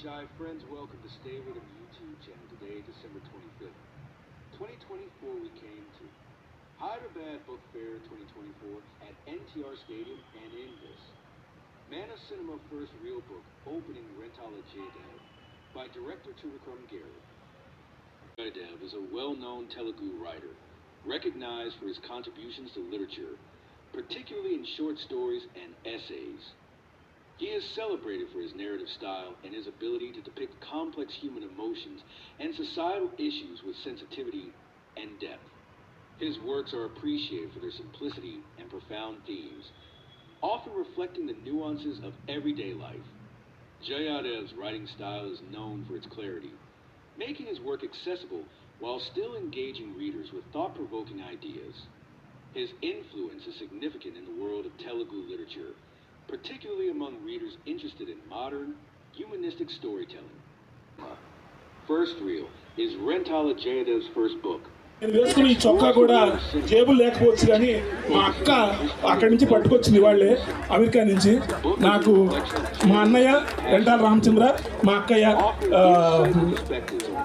Hi friends, welcome to Stay With Him YouTube channel. Today, December 25th, 2024, we came to Hyderabad Book Fair 2024 at NTR Stadium and in this Man of Cinema First Real Book Opening Rentala Jayadev by director Trivikram Gary. Jayadev is a well-known Telugu writer, recognized for his contributions to literature, particularly in short stories and essays. He is celebrated for his narrative style and his ability to depict complex human emotions and societal issues with sensitivity and depth. His works are appreciated for their simplicity and profound themes, often reflecting the nuances of everyday life. Jayadev's writing style is known for its clarity, making his work accessible while still engaging readers with thought-provoking ideas. His influence is significant in the world of Telugu literature, particularly among readers interested in modern, humanistic storytelling. First Reel is Rentala Jayadev's first book. నేను వేసుకుని ఈ చొక్కా కూడా జేబులు లేకపోవచ్చు, కానీ మా అక్క అక్కడి నుంచి పట్టుకొచ్చింది వాళ్ళే, అమెరికా నుంచి. నాకు మా అన్నయ్య రెంటాల రామచంద్ర, మా అక్కయ్య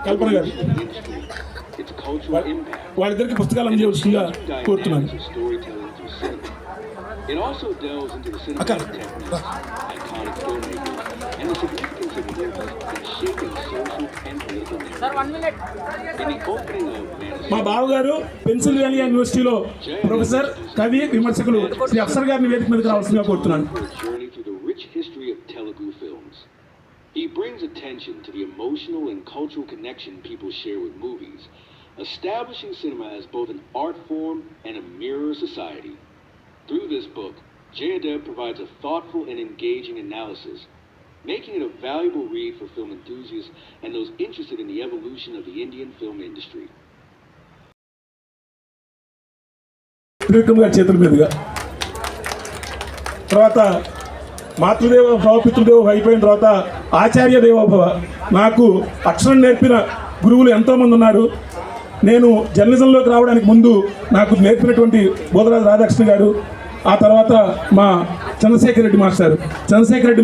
కల్పన గారు, వాళ్ళిద్దరికి పుస్తకాలు అందజేయవలసిందిగా కోరుతున్నాను. It also delves into the cinematic techniques, iconic filmmaking, and the significance of movies in shaping social and political narratives. In the opening of మా బావగారు పెన్సిల్వేనియా యూనివర్సిటీలో ప్రొఫెసర్, కవి, విమర్శకులు శ్రీ అఫ్సర్ గారిని వేదిక మీదకి రావాల్సిందిగా కోరుతున్నాను. journey through the rich history of Telugu films. He brings attention to the emotional and cultural connection people share with movies, establishing cinema as both an art form and a mirror of society. Through this book, Jayadev provides a thoughtful and engaging analysis, making it a valuable read for film enthusiasts and those interested in the evolution of the Indian film industry. గారి చేతుల మీదుగా తర్వాత మాతృదేవ భవ పితృదేవ అయిపోయిన తర్వాత ఆచార్య దేవోభవ. నాకు అక్షరం నేర్పిన గురువులు ఎంతోమంది ఉన్నారు. నేను జర్నలిజంలోకి రావడానికి ముందు నాకు నేర్పినటువంటి బోధరాజు రాధాకృష్ణ గారు, ఆ తర్వాత మా చంద్రశేఖర్ రెడ్డి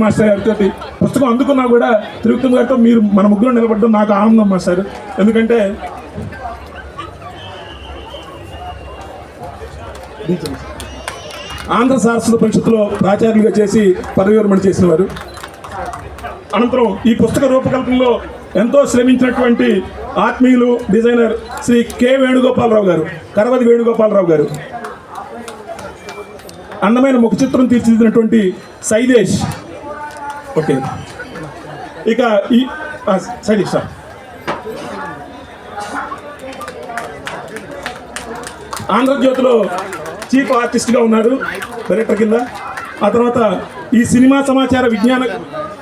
మాస్టర్ గారితో పుస్తకం అందుకున్నా కూడా త్రివిక్రమ్ గారితో మీరు మన ముగ్గురు నిలబడడం నాకు ఆనందం మాస్టర్. ఎందుకంటే ఆంధ్ర సారస్వత పరిషత్తులో ప్రాచార్యులుగా చేసి పదవి విరమణ చేసిన వారు. అనంతరం ఈ పుస్తక రూపకల్పనలో ఎంతో శ్రమించినటువంటి ఆత్మీయులు డిజైనర్ శ్రీ కె వేణుగోపాలరావు గారు, కరవది వేణుగోపాలరావు గారు. అందమైన ముఖ చిత్రం తీర్చిదిద్దినటువంటి సైదేశ్. ఓకే, ఇక ఈ సైదేశ్ సార్ ఆంధ్రజ్యోతిలో చీఫ్ ఆర్టిస్ట్గా ఉన్నారు, డైరెక్టర్ కింద. ఆ తర్వాత ఈ సినిమా సమాచార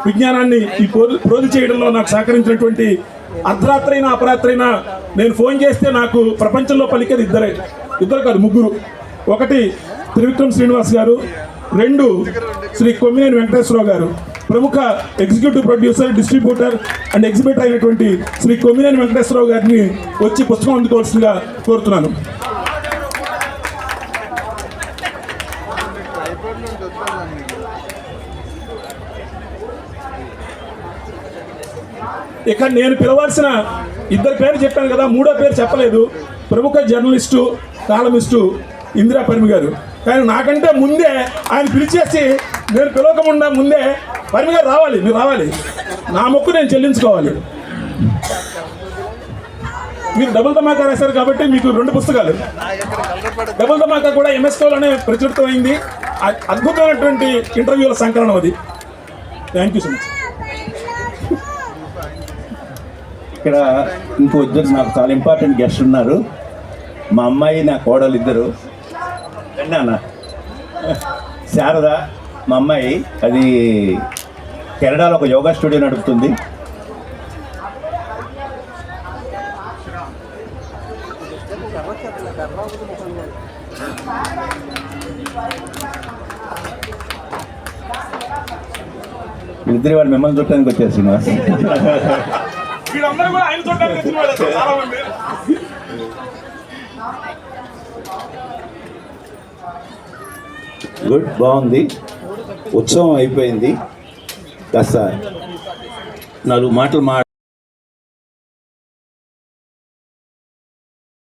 విజ్ఞానాన్ని ఈ ప్రోధి చేయడంలో నాకు సహకరించినటువంటి అర్ధరాత్రైనా అపరాత్రైనా నేను ఫోన్ చేస్తే నాకు ప్రపంచంలో పలికేది ఇద్దరు కాదు, ముగ్గురు. ఒకటి త్రివిక్రమ్ శ్రీనివాస్ గారు, రెండు శ్రీ కొమ్మినేని వెంకటేశ్వరరావు గారు, ప్రముఖ executive producer, distributor and exhibitor అయినటువంటి శ్రీ కొమ్మినేని వెంకటేశ్వరరావు గారిని వచ్చి పుస్తకం అందుకోవాల్సిందిగా కోరుతున్నాను. ఇక నేను పిలవాల్సిన ఇద్దరు పేరు చెప్పాను కదా, మూడో పేరు చెప్పలేదు. ప్రముఖ జర్నలిస్టు, కాలమిస్టు ఇందిరా పరిమి గారు. కానీ నాకంటే ముందే ఆయన పిలిచేసి నేను పిలవకుండా ముందే పరిమి గారు రావాలి, మీరు రావాలి, నా మొక్కు నేను చెల్లించుకోవాలి. మీరు డబుల్ ధమాకా రాశారు కాబట్టి మీకు 2 పుస్తకాలు. డబుల్ ధమాకా కూడా ఎంఎస్కోలోనే ప్రచురితమైంది. అద్భుతమైనటువంటి ఇంటర్వ్యూల సంకలనం అది. Thank you so much. ఇక్కడ ఇంకో ఇద్దరు నాకు చాలా ఇంపార్టెంట్ గెస్ట్ ఉన్నారు. మా అమ్మాయి, నా కోడలు ఇద్దరు. విన్నానా శారద మా అమ్మాయి, అది కెనడాలో ఒక యోగా స్టూడియో నడుపుతుంది. ఇద్దరు వాళ్ళు మిమ్మల్ని చుట్టానికి వచ్చారు శ్రీనివాస్. గుడ్, బాగుంది. ఉత్సవం అయిపోయింది. కాస్త 4 మాటలు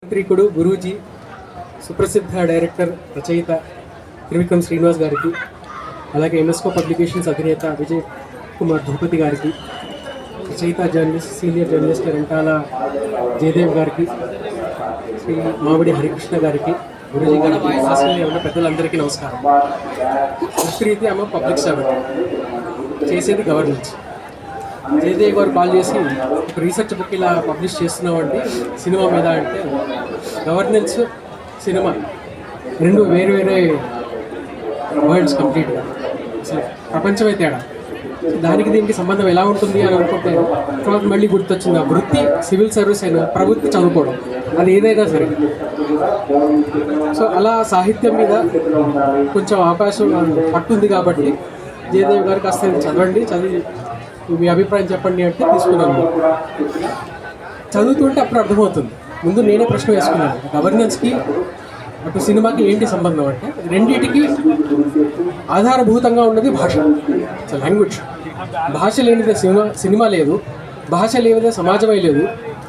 మంత్రికుడు గురూజీ, సుప్రసిద్ధ డైరెక్టర్ రచయిత త్రివిక్రమ్ శ్రీనివాస్ గారికి, అలాగే ఎంఎస్కో పబ్లికేషన్స్ అధినేత విజయ్ కుమార్ ధూపతి గారికి, రచయిత journalist senior journalist Rentala Jayadev గారికి, శ్రీ మామిడి హరికృష్ణ గారికి, గురూజీ గారికి, హాస్టల్లో ఉన్న పెద్దలందరికీ నమస్కారం. వృత్తిరీతి ఆమె పబ్లిక్ సర్వెంట్, చేసేది గవర్నెన్స్. జయదేవ్ గారు కాల్ చేసి ఒక రీసెర్చ్ బుక్ ఇలా పబ్లిష్ చేస్తున్నామండి సినిమా మీద అంటే, గవర్నెన్స్ సినిమా రెండు వేరు వేరే వరల్డ్స్ కంప్లీట్గా, అసలు ప్రపంచమే తేడా. దానికి దీనికి సంబంధం ఎలా ఉంటుంది అని అనుకుంటే తర్వాత మళ్ళీ గుర్తొచ్చింది, ఆ వృత్తి సివిల్ సర్వీస్ అయినా ప్రభుత్వం చదువుకోవడం, అది ఏదైనా సరే. సో అలా సాహిత్యం మీద కొంచెం అవకాశం పట్టుంది కాబట్టి జయదేవ్ గారు కాస్త చదవండి, చదివి మీ అభిప్రాయం చెప్పండి అంటే తీసుకున్నాను. చదువుతుంటే అప్పుడు అర్థమవుతుంది. ముందు నేనే ప్రశ్న వేసుకున్నాను, గవర్నెన్స్కి అటు సినిమాకి ఏంటి సంబంధం అంటే, రెండింటికి ఆధారభూతంగా ఉన్నది భాష, లాంగ్వేజ్. భాష లేనిదే సినిమా లేదు, భాష లేనిదే సమాజమే లేదు,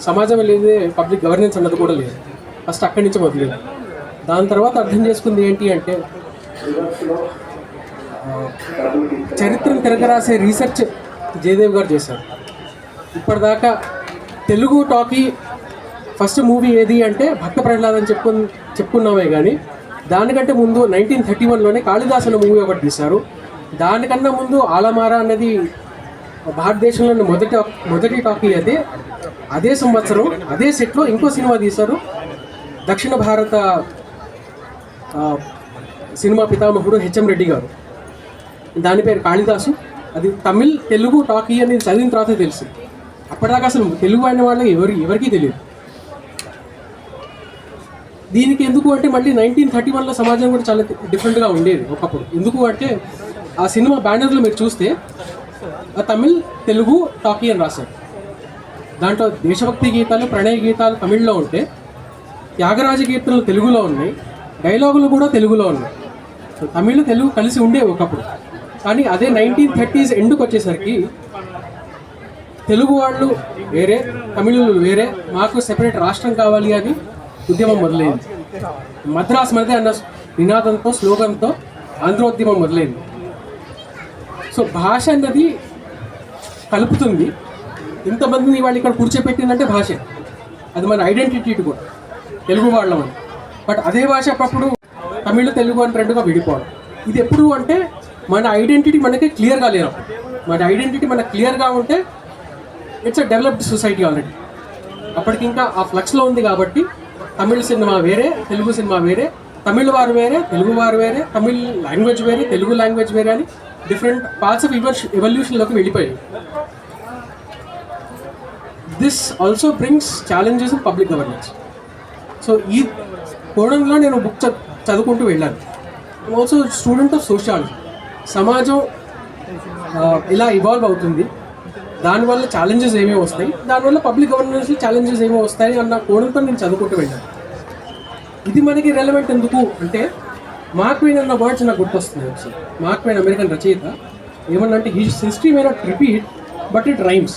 సమాజం లేనిదే పబ్లిక్ గవర్నెన్స్ అన్నది కూడా లేదు. ఫస్ట్ అక్కడి నుంచి మొదలైంది. దాని తర్వాత అర్థం చేసుకుంది ఏంటి అంటే, చరిత్రను తిరగరాసే రీసెర్చ్ జయదేవ్ గారు చేశారు. ఇప్పటిదాకా తెలుగు టాకీ ఫస్ట్ మూవీ ఏది అంటే భక్త ప్రహ్లాద్ అని చెప్పుకున్నామే, కానీ దానికంటే ముందు 1931లోనే కాళిదాస్ అనే మూవీ ఒకటి తీశారు. దానికన్నా ముందు ఆలమారా అన్నది భారతదేశంలోని మొదటి టాకీ. అదే సంవత్సరం అదే సెట్లో ఇంకో సినిమా తీశారు, దక్షిణ భారత సినిమా పితామహుడు హెచ్ఎం రెడ్డి గారు. దాని పేరు కాళిదాసు. అది తమిళ్ తెలుగు టాకీ అని చదివిన తర్వాత తెలుసు. అప్పటిదాకా అసలు తెలుగు అయిన వాళ్ళకి ఎవరికీ తెలియదు. దీనికి ఎందుకు అంటే మళ్ళీ 1931లో సమాజం కూడా చాలా డిఫరెంట్గా ఉండేది ఒకప్పుడు. ఎందుకు అంటే ఆ సినిమా బ్యానర్లో మీరు చూస్తే తమిళ్ తెలుగు టాకీ అని రాశారు. దాంట్లో దేశభక్తి గీతాలు, ప్రణయ గీతాలు తమిళ్లో ఉంటే, త్యాగరాజ కీర్తనలు తెలుగులో ఉన్నాయి, డైలాగులు కూడా తెలుగులో ఉన్నాయి. తమిళ్ తెలుగు కలిసి ఉండేవి ఒకప్పుడు. కానీ అదే 1930s ఎండ్కి వచ్చేసరికి తెలుగు వాళ్ళు వేరే, తమిళులు వేరే, మాకు సెపరేట్ రాష్ట్రం కావాలి అని ఉద్యమం మొదలైంది. మద్రాస్ మధ్య అన్న నినాదంతో, స్లోగన్తో ఆంధ్రోద్యమం మొదలైంది. సో భాష అన్నది కలుపుతుంది. ఇంతమందిని వాళ్ళు ఇక్కడ కూర్చోపెట్టిందంటే భాష, అది మన ఐడెంటిటీ కూడా తెలుగు వాళ్ళమని. బట్ అదే భాష అప్పుడు తమిళ తెలుగు అని రెండుగా విడిపోవడం. ఇది ఎప్పుడు అంటే మన ఐడెంటిటీ మనకి క్లియర్గా లేదు. మన ఐడెంటిటీ మనకు క్లియర్గా ఉంటే it's a developed society already. అప్పటికి ఇంకా ఆ ఫ్లక్స్లో ఉంది కాబట్టి తమిళ సినిమా వేరే, తెలుగు సినిమా వేరే, తమిళ వారు వేరే, తెలుగు వారు వేరే, తమిళ్ లాంగ్వేజ్ వేరే, తెలుగు లాంగ్వేజ్ వేరే అని డిఫరెంట్ పార్ట్స్ ఆఫ్ ఎవల్యూషన్లోకి వెళ్ళిపోయాయి. This also brings challenges in public governance. So ఈ కోణంలో నేను బుక్ చదువుకుంటూ వెళ్ళాను. Also student of sociology. సమాజం ఇలా ఇవాల్వ్ అవుతుంది, దానివల్ల ఛాలెంజెస్ ఏమేమి వస్తాయి, దానివల్ల పబ్లిక్ గవర్నెన్స్ ఛాలెంజెస్ ఏమేమి వస్తాయి అన్న కోణంతో నేను చదువుకుంటూ వెళ్ళాను. ఇది మనకి రెలవెంట్ ఎందుకు అంటే, మార్క్ ట్వైన్ అన్న వర్డ్స్ నాకు గుర్తొస్తుంది. ఒకసారి మార్క్ ట్వైన్ అమెరికన్ రచయిత ఏమన్నంటే, history may not repeat but it rhymes.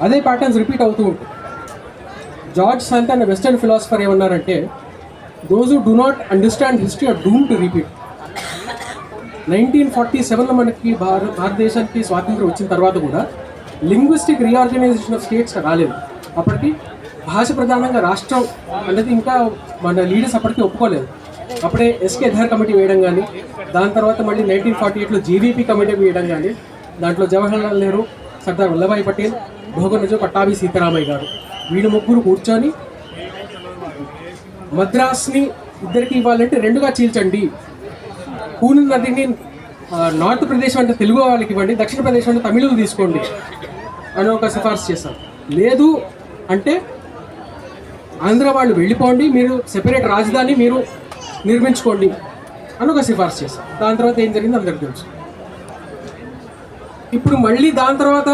అదే ప్యాటర్న్స్ రిపీట్ అవుతూ ఉంటాయి. జార్జ్ సంత్ అనే వెస్టర్న్ ఫిలాసఫర్ ఏమన్నారంటే, those who do not understand history are doomed to repeat. 1947లో మనకి భారతదేశానికి స్వాతంత్రం వచ్చిన తర్వాత కూడా లింగ్విస్టిక్ రీఆర్గనైజేషన్ ఆఫ్ స్టేట్స్ రాలేదు. అప్పటికి భాష ప్రధానంగా రాష్ట్రం అనేది ఇంకా మన లీడర్స్ అప్పటికి ఒప్పుకోలేదు. అప్పుడే ఎస్కే ధర్ కమిటీ వేయడం కానీ, దాని తర్వాత మళ్ళీ 1948లో జీవీపీ కమిటీ వేయడం కానీ, దాంట్లో జవహర్లాల్ నెహ్రూ, సర్దార్ వల్లభాయ్ పటేల్, భోగనజు పట్టాభి సీతారామయ్య గారు, వీళ్ళు ముగ్గురు కూర్చొని మద్రాస్ని ఇద్దరికి ఇవ్వాలంటే రెండుగా చీల్చండి, పూర్ణ నదిని నార్త్ ప్రదేశ్ అంటే తెలుగు వాళ్ళకి ఇవ్వండి, దక్షిణ ప్రదేశ్ అంటే తమిళులు తీసుకోండి అని ఒక సిఫార్సు చేశారు. లేదు అంటే ఆంధ్ర వాళ్ళు వెళ్ళిపోండి, మీరు సెపరేట్ రాజధాని మీరు నిర్మించుకోండి అని ఒక సిఫార్సు చేశారు. దాని తర్వాత ఏం జరిగిందో అందరికీ తెలుసు. ఇప్పుడు మళ్ళీ దాని తర్వాత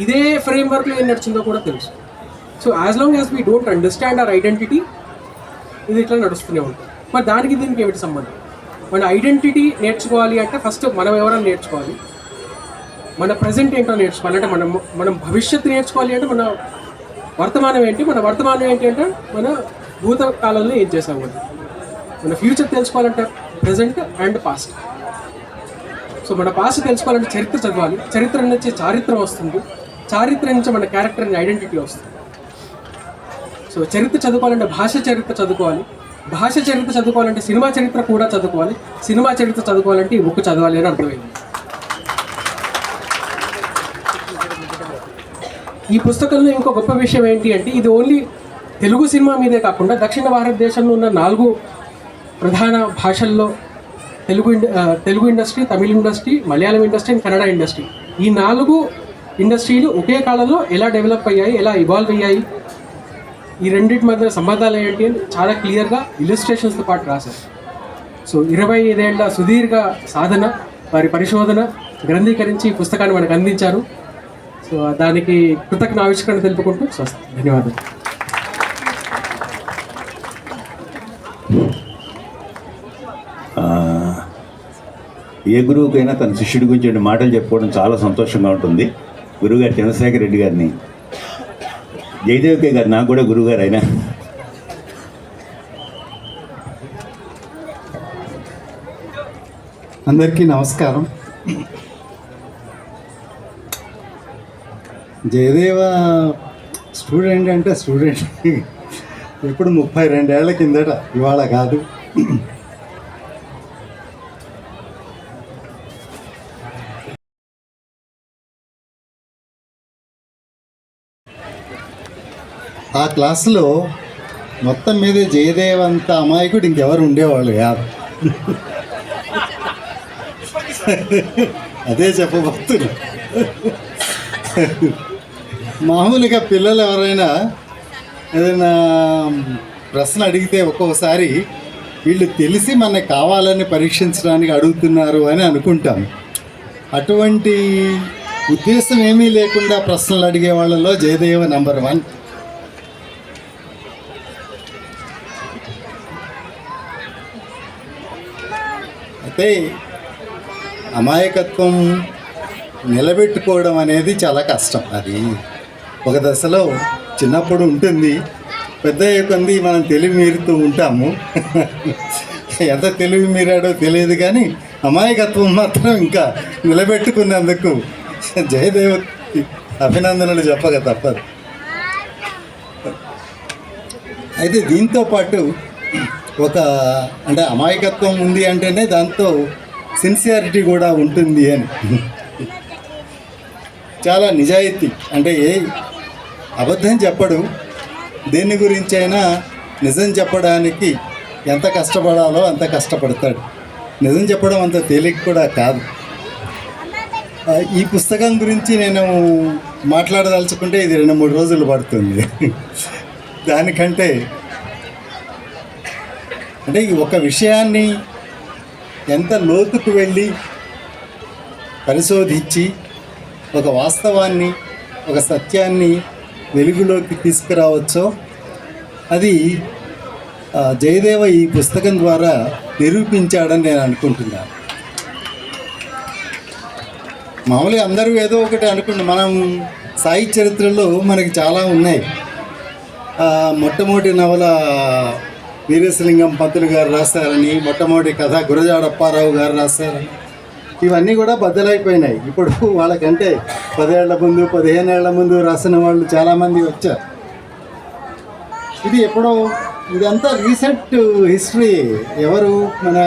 ఇదే ఫ్రేమ్వర్క్లో ఏం నడిచిందో కూడా తెలుసు. So as long as we don't understand our identity, ఇది ఇట్లా నడుస్తూనే ఉంటుంది. మరి దానికి దీనికి ఏమిటి సంబంధం? మన ఐడెంటిటీ నేర్చుకోవాలి అంటే ఫస్ట్ మనం ఎవరైనా నేర్చుకోవాలి. మన ప్రజెంట్ ఏంటో నేర్చుకోవాలి. అంటే మనం భవిష్యత్తు నేర్చుకోవాలి అంటే మన వర్తమానం ఏంటి, మన వర్తమానం ఏంటి అంటే మన భూతకాలంలో ఏం చేసాము. మన ఫ్యూచర్ తెలుసుకోవాలంటే ప్రజెంట్ అండ్ పాస్ట్. సో మన పాస్ట్ తెలుసుకోవాలంటే చరిత్ర చదవాలి. చరిత్ర నుంచి చారిత్రం వస్తుంది, చారిత్ర నుంచి మన క్యారెక్టర్ అండ్ ఐడెంటిటీ వస్తుంది. సో చరిత్ర చదువుకోవాలంటే భాష చరిత్ర చదువుకోవాలి, భాష చరిత్ర చదువుకోవాలంటే సినిమా చరిత్ర కూడా చదువుకోవాలి, సినిమా చరిత్ర చదువుకోవాలంటే ఈ బుక్ చదవాలి అని అర్థమైంది. ఈ పుస్తకంలో ఇంకో గొప్ప విషయం ఏంటి అంటే ఇది ఓన్లీ తెలుగు సినిమా మీదే కాకుండా దక్షిణ భారతదేశంలో ఉన్న 4 ప్రధాన భాషల్లో Telugu industry, Tamil industry, Malayalam industry and Kannada industry, ఈ 4 ఇండస్ట్రీలు ఒకే కాలంలో ఎలా డెవలప్ అయ్యాయి, ఎలా ఇవాల్వ్ అయ్యాయి, ఈ రెండింటి మధ్య సంబంధాలు ఏంటి అని చాలా క్లియర్గా ఇలిస్ట్రేషన్స్తో పాటు రాశారు. సో 25 ఏళ్ల సుదీర్ఘ సాధన, వారి పరిశోధన గ్రంథీకరించి ఈ పుస్తకాన్ని మనకు అందించారు. సో దానికి కృతజ్ఞ ఆవిష్కరణ తెలుపుకుంటూ ధన్యవాదాలు. ఏ గురువుకైనా తన శిష్యుడి గురించి 2 మాటలు చెప్పుకోవడం చాలా సంతోషంగా ఉంటుంది. గురువుగారు చంద్రశేఖర్ రెడ్డి గారిని, జయదేవికే గారు నాకు కూడా గురువుగారు అయినా అందరికీ నమస్కారం. జయదేవ స్టూడెంట్ అంటే స్టూడెంట్ ఎప్పుడు 32 ఏళ్ల కిందట, ఇవాళ కాదు. ఆ క్లాసులో మొత్తం మీద జయదేవ్ అంత అమాయకుడు ఇంకెవరు ఉండేవాళ్ళు కాదు. అదే చెప్పబోతున్నా. మామూలుగా పిల్లలు ఎవరైనా ఏదైనా ప్రశ్న అడిగితే ఒక్కొక్కసారి వీళ్ళు తెలిసి మనకు కావాలని పరీక్షించడానికి అడుగుతున్నారు అని అనుకుంటాం. అటువంటి ఉద్దేశం ఏమీ లేకుండా ప్రశ్నలు అడిగే వాళ్ళలో జయదేవ నెంబర్ 1. అయితే అమాయకత్వం నిలబెట్టుకోవడం అనేది చాలా కష్టం. అది ఒక దశలో చిన్నప్పుడు ఉంటుంది, పెద్ద కొంది మనం తెలివి మీరుతూ ఉంటాము. ఎంత తెలివి మీరాడో తెలియదు, కానీ అమాయకత్వం మాత్రం ఇంకా నిలబెట్టుకున్నందుకు జయదేవ్కి అభినందనలు చెప్పక తప్పదు. అయితే దీంతో పాటు అంటే అమాయకత్వం ఉంది అంటేనే దాంతో సిన్సియారిటీ కూడా ఉంటుంది అని, చాలా నిజాయితీ, అంటే అబద్ధం చెప్పడు, దేని గురించి అయినా నిజం చెప్పడానికి ఎంత కష్టపడాలో అంత కష్టపడతాడు. నిజం చెప్పడం అంత తేలిక కూడా కాదు. ఈ పుస్తకం గురించి నేను మాట్లాడదలుచుకుంటే ఇది 2-3 రోజులు పడుతుంది. దానికంటే అంటే ఒక విషయాన్ని ఎంత లోతుకు వెళ్ళి పరిశోధించి ఒక వాస్తవాన్ని, ఒక సత్యాన్ని వెలుగులోకి తీసుకురావచ్చో అది జయదేవ ఈ పుస్తకం ద్వారా నిరూపించాడని నేను అనుకుంటున్నాను. మామూలుగా అందరూ ఏదో ఒకటి అనుకుంటున్నాం. మనం సాయి చరిత్రలో మనకి చాలా ఉన్నాయి. మొట్టమొదటి నవల వీరేశలింగం పంతులు గారు రాశారని, మొట్టమొదటి కథ గురజాడ అప్పారావు గారు రాశారని, ఇవన్నీ కూడా బద్దలైపోయినాయి. ఇప్పుడు వాళ్ళకంటే 10 ఏళ్ల ముందు 15 ఏళ్ల ముందు రాసిన వాళ్ళు చాలామంది వచ్చారు. ఇది ఎప్పుడో, ఇదంతా రీసెంట్ హిస్టరీ. ఎవరు మన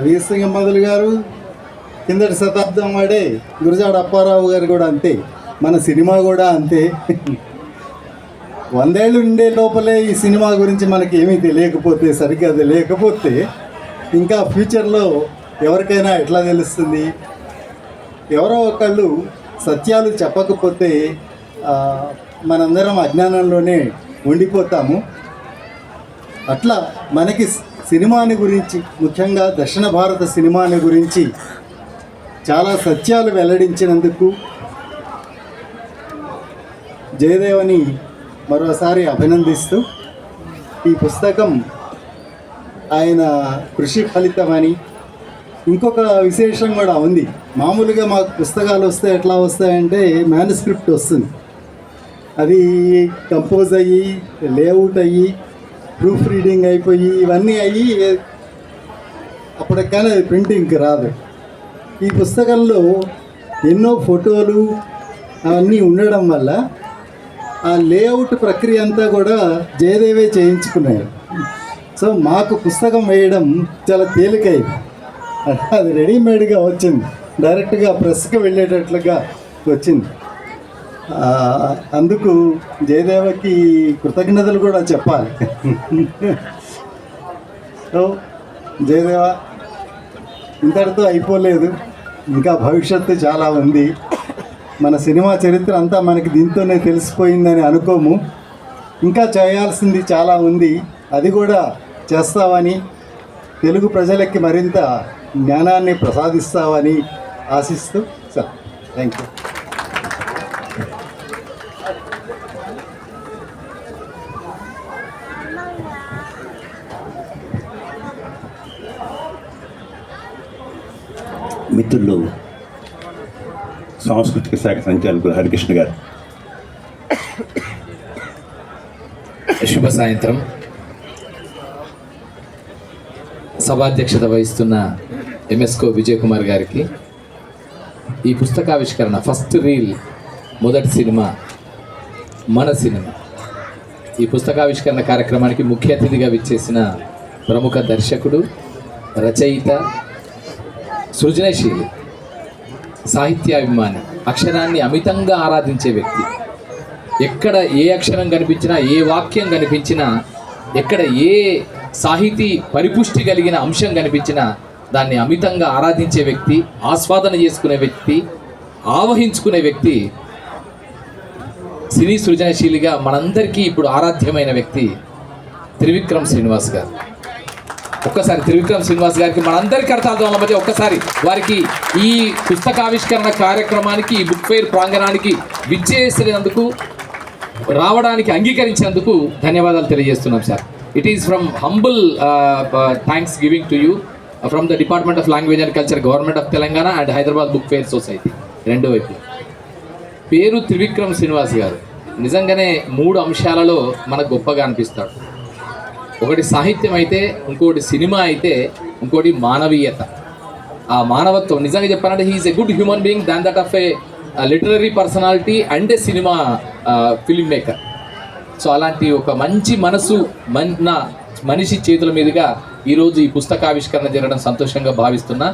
వీరేశలింగం పంతులు గారు కిందటి శతాబ్దం వాడే, గురజాడ అప్పారావు గారు కూడా అంతే, మన సినిమా కూడా అంతే. 100 ఏళ్ళు ఉండే లోపలే ఈ సినిమా గురించి మనకి ఏమీ తెలియకపోతే, సరిగ్గా తెలియకపోతే ఇంకా ఫ్యూచర్లో ఎవరికైనా ఎట్లా తెలుస్తుంది? ఎవరో ఒకళ్ళు సత్యాలు చెప్పకపోతే మనందరం అజ్ఞానంలోనే ఉండిపోతాము. అట్లా మనకి సినిమాని గురించి, ముఖ్యంగా దక్షిణ భారత సినిమాని గురించి చాలా సత్యాలు వెల్లడించినందుకు జయదేవని మరోసారి అభినందిస్తూ, ఈ పుస్తకం ఆయన కృషి ఫలితమని, ఇంకొక విశేషం కూడా ఉంది. మామూలుగా మాకు పుస్తకాలు వస్తే ఎట్లా వస్తాయంటే మ్యానుస్క్రిప్ట్ వస్తుంది, అది కంపోజ్ అయ్యి లేఅవుట్ అయ్యి ప్రూఫ్ రీడింగ్ అయిపోయి ఇవన్నీ అయ్యి అప్పటికి కానీ అది ప్రింటింగ్కి రాదు. ఈ పుస్తకంలో ఎన్నో ఫోటోలు అవన్నీ ఉండడం వల్ల ఆ లేఅవుట్ ప్రక్రియ అంతా కూడా జయదేవే చేయించుకున్నాడు. సో మాకు పుస్తకం వేయడం చాలా తేలికైంది, అది రెడీమేడ్గా వచ్చింది, డైరెక్ట్గా ప్రెస్కి వెళ్ళేటట్లుగా వచ్చింది. అందుకు జయదేవకి కృతజ్ఞతలు కూడా చెప్పాలి. సో జయదేవ, ఇంతటితో అయిపోలేదు, ఇంకా భవిష్యత్తు చాలా ఉంది. మన సినిమా చరిత్ర అంతా మనకి దీంతోనే తెలిసిపోయిందని అనుకోము, ఇంకా చేయాల్సింది చాలా ఉంది. అది కూడా చేస్తావని, తెలుగు ప్రజలకి మరింత జ్ఞానాన్ని ప్రసాదిస్తావని ఆశిస్తూ సార్ థ్యాంక్ యూ. మిత్రులు సాంస్కృతిక శాఖ సంచాలకులు హరికృష్ణ గారు, శుభ సాయంత్రం. సభాధ్యక్షత వహిస్తున్న ఎంఎస్కో విజయ్ కుమార్ గారికి, ఈ పుస్తకావిష్కరణ ఫస్ట్ రీల్ మొదటి సినిమా మన సినిమా, ఈ పుస్తకావిష్కరణ కార్యక్రమానికి ముఖ్య అతిథిగా విచ్చేసిన ప్రముఖ దర్శకుడు, రచయిత, సృజనశీలి, సాహిత్యాభిమాని, అక్షరాన్ని అమితంగా ఆరాధించే వ్యక్తి. ఎక్కడ ఏ అక్షరం కనిపించినా, ఏ వాక్యం కనిపించినా, ఎక్కడ ఏ సాహితీ పరిపుష్టి కలిగిన అంశం కనిపించినా దాన్ని అమితంగా ఆరాధించే వ్యక్తి, ఆస్వాదన చేసుకునే వ్యక్తి, ఆవహించుకునే వ్యక్తి, సినీ సృజనశీలిగా మనందరికీ ఇప్పుడు ఆరాధ్యమైన వ్యక్తి త్రివిక్రమ్ శ్రీనివాస్ గారు. ఒక్కసారి త్రివిక్రమ్ శ్రీనివాస్ గారికి మనందరి కర్తాల మధ్య ఒక్కసారి వారికి ఈ పుస్తకావిష్కరణ కార్యక్రమానికి, ఈ బుక్ ఫెయిర్ ప్రాంగణానికి విచ్చేసినందుకు, రావడానికి అంగీకరించినందుకు ధన్యవాదాలు తెలియజేస్తున్నాం sir. It is from humble thanks giving to you from the department of language and culture, government of Telangana and Hyderabad book fair society రెండు వైపు. పేరు త్రివిక్రమ్ శ్రీనివాస్ గారు నిజంగానే 3 అంశాలలో మనకు గొప్పగా అనిపిస్తాడు. ఒకటి సాహిత్యం అయితే, ఇంకోటి సినిమా అయితే, ఇంకోటి మానవీయత. ఆ మానవత్వం నిజంగా చెప్పాలంటే he's a good human being than that of a literary personality and a cinema film maker. So అలాంటి ఒక మంచి మనసు మనిషి చేతుల మీదుగా ఈరోజు ఈ పుస్తకావిష్కరణ జరగడం సంతోషంగా భావిస్తున్నా.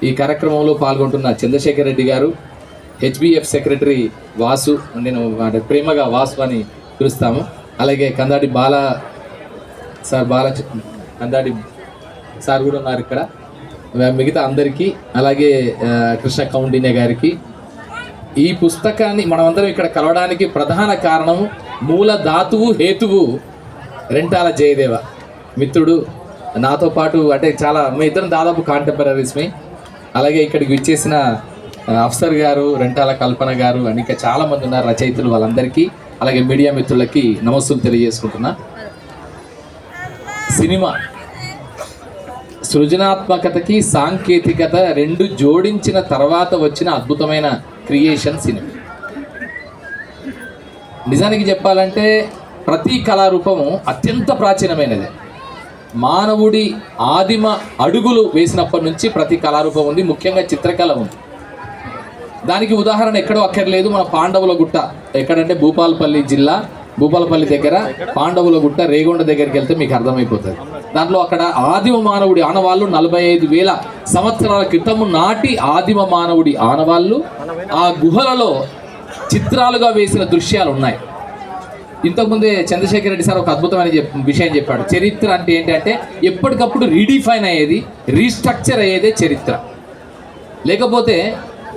ఈ కార్యక్రమంలో పాల్గొంటున్న చంద్రశేఖర్ రెడ్డి గారు, హెచ్బిఎఫ్ సెక్రటరీ వాసు, నేను ప్రేమగా వాసు అని పిలుస్తాము, అలాగే కందాడి కందాడి సార్ కూడా ఉన్నారు ఇక్కడ, మిగతా అందరికీ, అలాగే కృష్ణ కౌండిన్య గారికి. ఈ పుస్తకాన్ని మనమందరం ఇక్కడ కలవడానికి ప్రధాన కారణం, మూల ధాతువు హేతువు రెంటాల జయదేవ మిత్రుడు, నాతో పాటు అంటే చాలా మీ ఇద్దరం దాదాపు కాంటెంపరీస్మే. అలాగే ఇక్కడికి విచ్చేసిన అఫ్సర్ గారు, రెంటాల కల్పన గారు అని ఇంకా చాలామంది ఉన్నారు రచయితలు, వాళ్ళందరికీ అలాగే మీడియా మిత్రులకి నమస్సులు తెలియజేసుకుంటున్నా. సినిమా సృజనాత్మకతకి సాంకేతికత రెండు జోడించిన తర్వాత వచ్చిన అద్భుతమైన క్రియేషన్ సినిమా. నిజానికి చెప్పాలంటే ప్రతి కళారూపము అత్యంత ప్రాచీనమైనది. మానవుడి ఆదిమ అడుగులు వేసినప్పటి నుంచి ప్రతి కళారూపం ఉంది, ముఖ్యంగా చిత్రకళ ఉంది. దానికి ఉదాహరణ ఎక్కడో అక్కర్లేదు, మన పాండవుల గుట్ట ఎక్కడంటే భూపాలపల్లి జిల్లా, భూపాలపల్లి దగ్గర పాండవుల గుట్ట రేగొండ దగ్గరికి వెళ్తే మీకు అర్థమైపోతుంది. దాంట్లో అక్కడ ఆదిమ మానవుడి ఆనవాళ్ళు 45,000 సంవత్సరాల క్రితము నాటి ఆదిమ మానవుడి ఆనవాళ్ళు ఆ గుహలలో చిత్రాలుగా వేసిన దృశ్యాలు ఉన్నాయి. ఇంతకుముందే చంద్రశేఖర్ రెడ్డి సార్ ఒక అద్భుతమైన విషయం చెప్పాడు. చరిత్ర అంటే ఏంటంటే ఎప్పటికప్పుడు రీడిఫైన్ అయ్యేది, రీస్ట్రక్చర్ అయ్యేదే చరిత్ర. లేకపోతే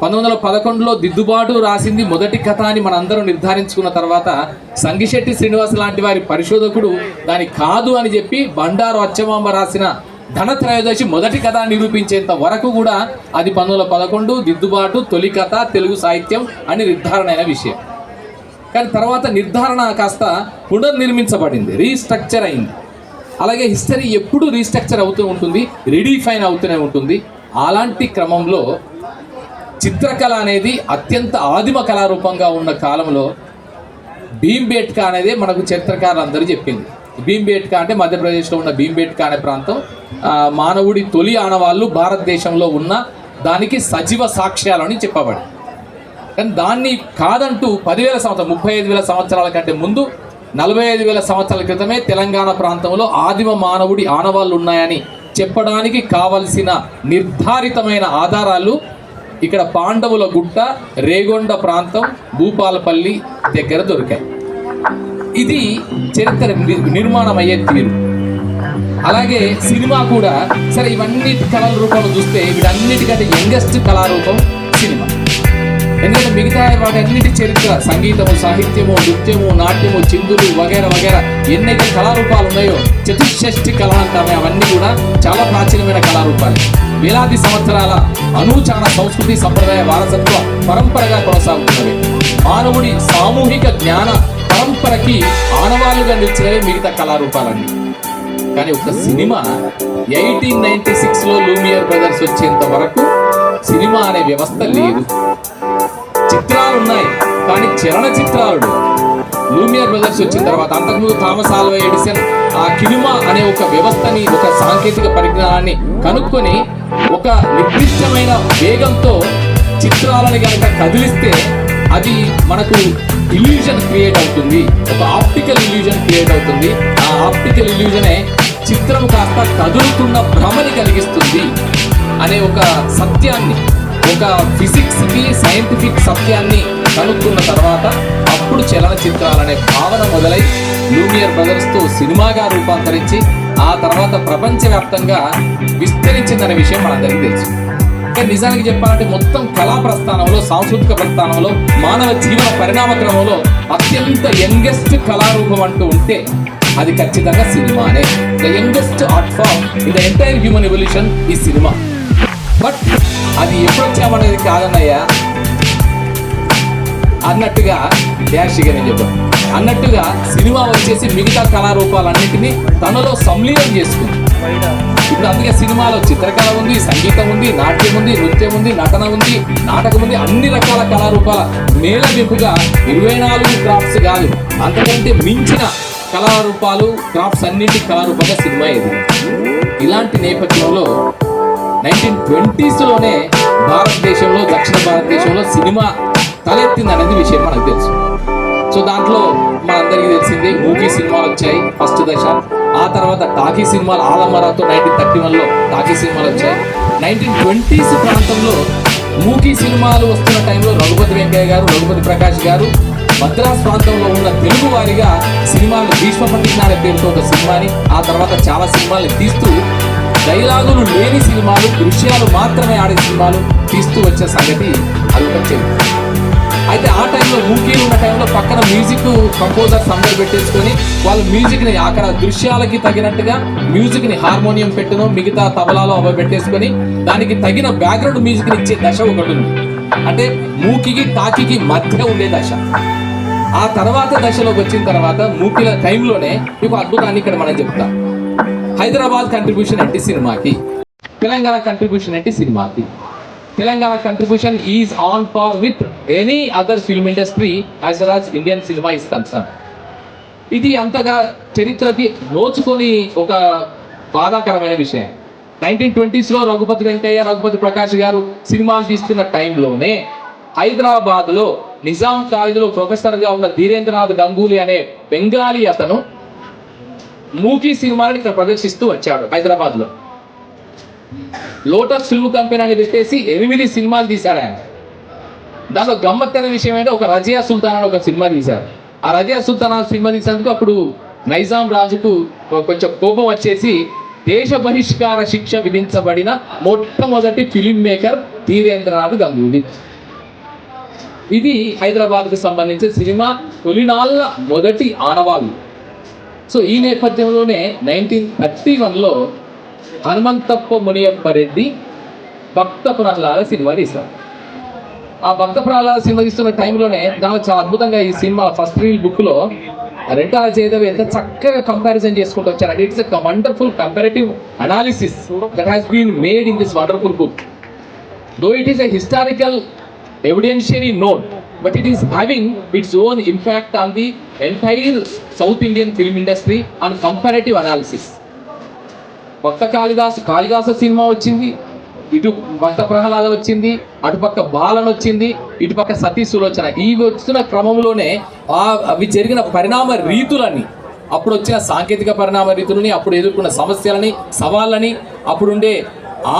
1911లో దిద్దుబాటు రాసింది మొదటి కథ అని మనందరం నిర్ధారించుకున్న తర్వాత సంగిశెట్టి శ్రీనివాస్ లాంటి వారి పరిశోధకుడు దాని కాదు అని చెప్పి బండారు అచ్చమాంబ రాసిన ధనత్రయోదశి మొదటి కథ నిరూపించేంత వరకు కూడా అది 1911 దిద్దుబాటు తొలి కథ తెలుగు సాహిత్యం అని నిర్ధారణ అయిన విషయం. కానీ తర్వాత నిర్ధారణ కాస్త పునర్నిర్మించబడింది, రీస్ట్రక్చర్ అయింది. అలాగే హిస్టరీ ఎప్పుడు రీస్ట్రక్చర్ అవుతూ ఉంటుంది, రీడిఫైన్ అవుతూనే ఉంటుంది. అలాంటి క్రమంలో చిత్రకళ అనేది అత్యంత ఆదిమ కళారూపంగా ఉన్న కాలంలో భీంబేట్కా అనేది మనకు చరిత్రకారులు అందరూ చెప్పింది. భీంబేట్కా అంటే మధ్యప్రదేశ్లో ఉన్న భీంబేట్కా అనే ప్రాంతం మానవుడి తొలి ఆనవాళ్ళు భారతదేశంలో ఉన్న దానికి సజీవ సాక్ష్యాలని చెప్పబడి. కానీ దాన్ని కాదంటూ 10,000 సంవత్సరాలు 35,000 సంవత్సరాల కంటే ముందు 45,000 సంవత్సరాల క్రితమే తెలంగాణ ప్రాంతంలో ఆదిమ మానవుడి ఆనవాళ్ళు ఉన్నాయని చెప్పడానికి కావలసిన నిర్ధారితమైన ఆధారాలు ఇక్కడ పాండవుల గుట్ట, రేగొండ ప్రాంతం, భూపాలపల్లి దగ్గర దొరికాయి. ఇది చరిత్ర నిర్మాణం అయ్యే తీరు. అలాగే సినిమా కూడా సరే, ఇవన్నీ కళల రూపంలో చూస్తే వీటన్నిటికంటే యంగెస్ట్ కళారూపం సినిమా. ఎందుకంటే మిగతా వాటన్నిటి చరిత్ర, సంగీతము, సాహిత్యము, నృత్యము, నాట్యము, చిందులు వగేర వగేర ఎన్నైతే కళారూపాలు ఉన్నాయో, చతుషష్ఠి కళ అంటామే, అవన్నీ కూడా చాలా ప్రాచీనమైన కళారూపాలు. వేలాది సంవత్సరాల అనూచాన సంస్కృతి సంప్రదాయ వారసత్వ పరంపరగా కొనసాగుతున్నవి. మానవుడి సామూహిక జ్ఞాన పరంపరకి ఆనవాళ్ళుగా నిలిచినవే మిగతా కళారూపాలన్నీ. కానీ ఒక సినిమా 1896లో లూమియర్ బ్రదర్స్ వచ్చేంత వరకు సినిమా అనే వ్యవస్థ లేదు. చిత్రాలు ఉన్నాయి కానీ చలనచిత్రాలు లూమియర్ బ్రదర్స్ వచ్చిన తర్వాత. అంతకుముందు థామస్ ఆల్వా ఎడిసన్ ఆ కినిమా అనే ఒక వ్యవస్థని, ఒక సాంకేతిక పరిజ్ఞానాన్ని కనుక్కొని ఒక నిర్దిష్టమైన వేగంతో చిత్రాలను కనుక కదిలిస్తే అది మనకు ఇల్యూజన్ క్రియేట్ అవుతుంది, ఒక ఆప్టికల్ ఇల్యూజన్ క్రియేట్ అవుతుంది. ఆ ఆప్టికల్ ఇల్యూజనే చిత్రం కాస్త కదులుతున్న భ్రమని కలిగిస్తుంది అనే ఒక సత్యాన్ని, ఒక ఫిజిక్స్కి సైంటిఫిక్ సత్యాన్ని కనుక్కున్న తర్వాత అప్పుడు చలనచిత్రాలనే భావన మొదలై లూమియర్ బ్రదర్స్తో సినిమాగా రూపాంతరించి ఆ తర్వాత ప్రపంచవ్యాప్తంగా విస్తరించిందనే విషయం మనందరికీ తెలుసు. కానీ నిజానికి చెప్పాలంటే మొత్తం కళా ప్రస్థానంలో, సాంస్కృతిక ప్రస్థానంలో, మానవ జీవన పరిణామ క్రమంలో అత్యంత యంగెస్ట్ కళారూపం అంటూ ఉంటే అది ఖచ్చితంగా సినిమానే. The youngest art form in the entire human evolution ఈ సినిమా. బట్ అది ఎప్పుడు వచ్చామనేది కాదన్నయ్యా అన్నట్టుగా డాష్గా నేను చెప్పాను అన్నట్టుగా సినిమా వచ్చేసి మిగతా కళారూపాలన్నింటినీ తనలో సంలీనం చేసుకుంది. ఇప్పుడు అందుకే సినిమాలో చిత్రకళ ఉంది, సంగీతం ఉంది, నాట్యం ఉంది, నృత్యం ఉంది, నటన ఉంది, నాటకం ఉంది, అన్ని రకాల కళారూపాల మేళవింపుగా 24 క్రాఫ్ట్స్ కాదు, అంతకంటే మించిన కళారూపాలు, క్రాఫ్ట్స్ అన్నింటి కళారూపంగా సినిమా ఇది. ఇలాంటి నేపథ్యంలో 1920sలోనే భారతదేశంలో, దక్షిణ భారతదేశంలో సినిమా తలెత్తింది అనేది విషయం మనకు తెలుసు. సో దాంట్లో మనందరికీ తెలిసింది మూకీ సినిమాలు వచ్చాయి ఫస్ట్ దశ. ఆ తర్వాత టాకీ సినిమాలు, ఆలమరాతో 1931లో టాకీ సినిమాలు వచ్చాయి. 1920s ప్రాంతంలో మూకీ సినిమాలు వస్తున్న టైంలో రఘుపతి వెంకయ్య గారు, రఘుపతి ప్రకాష్ గారు మద్రాస్ ప్రాంతంలో ఉన్న తెలుగు వారిగా సినిమాలు భీష్మ ప్రతిజ్ఞ అనే పేరుతో ఒక సినిమాని, ఆ తర్వాత చాలా సినిమాలు తీస్తూ డైలాగులు లేని సినిమాలు, దృశ్యాలు మాత్రమే ఆడే సినిమాలు తీస్తూ వచ్చే సంగతి అది ఒక చరిత్ర. అయితే ఆ టైంలో మూకీలు ఉన్న టైంలో పక్కన మ్యూజిక్ కంపోజర్స్ అందరు పెట్టేసుకొని వాళ్ళు మ్యూజిక్ని అక్కడ దృశ్యాలకి తగినట్టుగా మ్యూజిక్ని హార్మోనియం పెట్టడం, మిగతా తబలాలో అవి పెట్టేసుకొని దానికి తగిన బ్యాక్గ్రౌండ్ మ్యూజిక్ని ఇచ్చే దశ ఒకటి ఉంది. అంటే మూకీకి టాకీకి మధ్య ఉండే దశ. ఆ తర్వాత దశలోకి వచ్చిన తర్వాత మూకీల టైంలోనే మీకు అద్భుతాన్ని ఇక్కడ మనం చెప్తాం. హైదరాబాద్ కంట్రిబ్యూషన్ ఏంటి సినిమాకి, తెలంగాణ కంట్రిబ్యూషన్ ఏంటి సినిమాకి. Telangana contribution is on par with any other film industry as well as Indian cinema is concern. ఇది అంతగా చరిత్రకి నోచుకొని ఒక బాధాకరమైన విషయం. 1920sలో రఘుపతి వెంకయ్య, రఘుపతి ప్రకాష్ గారు సినిమాలు తీస్తున్న టైంలోనే హైదరాబాద్లో నిజాం కాలేజీలో ప్రొఫెసర్గా ఉన్న ధీరేంద్రనాథ్ గంగూలీ అనే బెంగాలీ అతను మూకీ సినిమాని ఇక్కడ ప్రదర్శిస్తూ వచ్చాడు హైదరాబాద్లో. లోటస్ ఫిల్మ్ కంపెనీ అని పెట్టేసి 8 సినిమాలు తీశాడు ఆయన. దాంట్లో గమ్మత్తైన విషయం ఏంటంటే ఒక రజియా సుల్తాన్ అని ఒక సినిమా తీశారు. ఆ రజియా సుల్తాన్ సినిమా తీసేందుకు అప్పుడు నైజాం రాజుకు కొంచెం కోపం వచ్చేసి దేశ బహిష్కార శిక్ష విధించబడిన మొట్టమొదటి ఫిలిం మేకర్ ధీరేంద్రనాథ్ గంగూలీ. ఇది హైదరాబాద్కు సంబంధించిన సినిమా తొలినాళ్ళ మొదటి ఆనవాళ్ళు. సో ఈ నేపథ్యంలోనే 1931లో హనుమంతప్ప మునియప్ప రెడ్డి భక్త ప్రహ్లాద సినిమా తీశారు. ఆ భక్త ప్రహ్లాద సినిమా తీస్తున్న టైంలోనే దానిలో చాలా అద్భుతంగా ఈ సినిమా ఫస్ట్ రీల్ బుక్లో రెంటాల జయదేవ్ ఎంత చక్కగా కంపారిజన్ చేసుకుంటూ వచ్చారు. It's a wonderful comparative analysis that has been made in this wonderful book. Though it is a historical evidentiary note, but it is having its own impact on the entire South Indian film industry on comparative analysis. Bhakta Kalidasa cinema వచ్చింది, ఇటు భక్త ప్రహ్లాద వచ్చింది, అటుపక్క balun వచ్చింది, ఇటుపక్క సతీ సులోచన. ఇవి వస్తున్న క్రమంలోనే అవి జరిగిన పరిణామ రీతులని, అప్పుడు వచ్చిన సాంకేతిక పరిణామ రీతులని, అప్పుడు ఎదుర్కొన్న సమస్యలని, సవాళ్ళని, అప్పుడుండే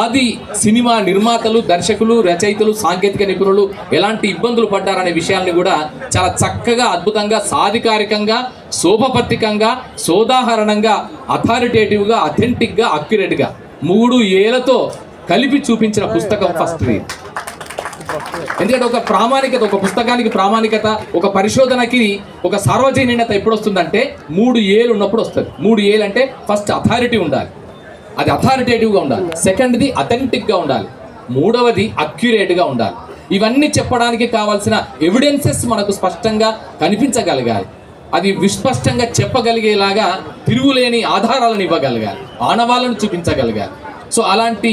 ఆది సినిమా నిర్మాతలు, దర్శకులు, రచయితలు, సాంకేతిక నిపుణులు ఎలాంటి ఇబ్బందులు పడ్డారనే విషయాన్ని కూడా చాలా చక్కగా, అద్భుతంగా, సాధికారికంగా, శోభపత్రికంగా, సోదాహరణంగా, అథారిటేటివ్గా, అథెంటిక్గా, అక్యురేట్గా 3 ఏళ్లతో కలిపి చూపించిన పుస్తకం ఫస్ట్ రీడ్. ఎందుకంటే ఒక ప్రామాణికత, ఒక పుస్తకానికి ప్రామాణికత, ఒక పరిశోధనకి ఒక సార్వజనీనత ఎప్పుడు వస్తుందంటే 3 ఏళ్ళు ఉన్నప్పుడు వస్తుంది. 3 ఏళ్ళు అంటే ఫస్ట్ అథారిటీ ఉండాలి, అది అథారిటేటివ్గా ఉండాలి. సెకండ్ది అథెంటిక్గా ఉండాలి. మూడవది అక్యురేట్గా ఉండాలి. ఇవన్నీ చెప్పడానికి కావాల్సిన ఎవిడెన్సెస్ మనకు స్పష్టంగా కనిపించగలగాలి. అది విస్పష్టంగా చెప్పగలిగేలాగా తిరుగులేని ఆధారాలను ఇవ్వగలగాలి, ఆనవాళ్ళను చూపించగలగాలి. సో అలాంటి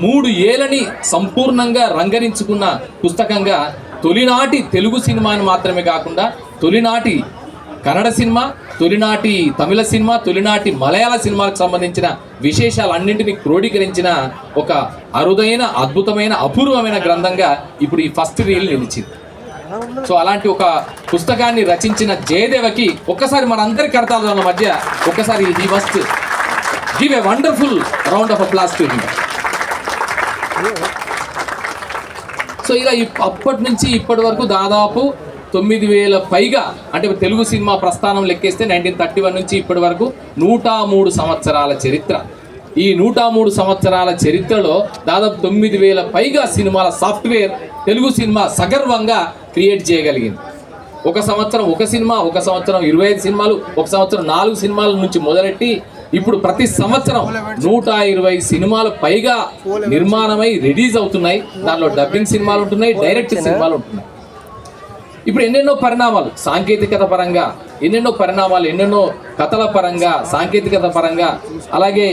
3 ఏళ్ళని సంపూర్ణంగా రంగరించుకున్న పుస్తకంగా తొలినాటి తెలుగు సినిమాని మాత్రమే కాకుండా తొలినాటి కన్నడ సినిమా, తొలినాటి తమిళ సినిమా, తొలినాటి మలయాళ సినిమాలకు సంబంధించిన విశేషాలన్నింటినీ క్రోడీకరించిన ఒక అరుదైన, అద్భుతమైన, అపూర్వమైన గ్రంథంగా ఇప్పుడు ఈ ఫస్ట్ రీల్ నిలిచింది. సో అలాంటి ఒక పుస్తకాన్ని రచించిన జయదేవకి ఒక్కసారి మనందరి కరతాళాల మధ్య ఒక్కసారి he must give a wonderful round of applause to him. So ఇలా అప్పటి నుంచి ఇప్పటి వరకు దాదాపు 9,000 పైగా, అంటే తెలుగు సినిమా ప్రస్థానం లెక్కేస్తే 1931 నుంచి ఇప్పటి వరకు 103 సంవత్సరాల చరిత్ర. ఈ 103 సంవత్సరాల చరిత్రలో దాదాపు 9,000 పైగా సినిమాల సాఫ్ట్వేర్ తెలుగు సినిమా సగర్వంగా క్రియేట్ చేయగలిగింది. ఒక సంవత్సరం ఒక సినిమా, ఒక సంవత్సరం 25 సినిమాలు, ఒక సంవత్సరం 4 సినిమాల నుంచి మొదలెట్టి ఇప్పుడు ప్రతి సంవత్సరం 120 సినిమాలు పైగా నిర్మాణమై రిలీజ్ అవుతున్నాయి. దానిలో డబ్బింగ్ సినిమాలు ఉంటున్నాయి, డైరెక్ట్ సినిమాలు ఉంటున్నాయి. ఇప్పుడు ఎన్నెన్నో పరిణామాలు సాంకేతికత పరంగా, ఎన్నెన్నో కథల పరంగా, సాంకేతికత పరంగా, అలాగే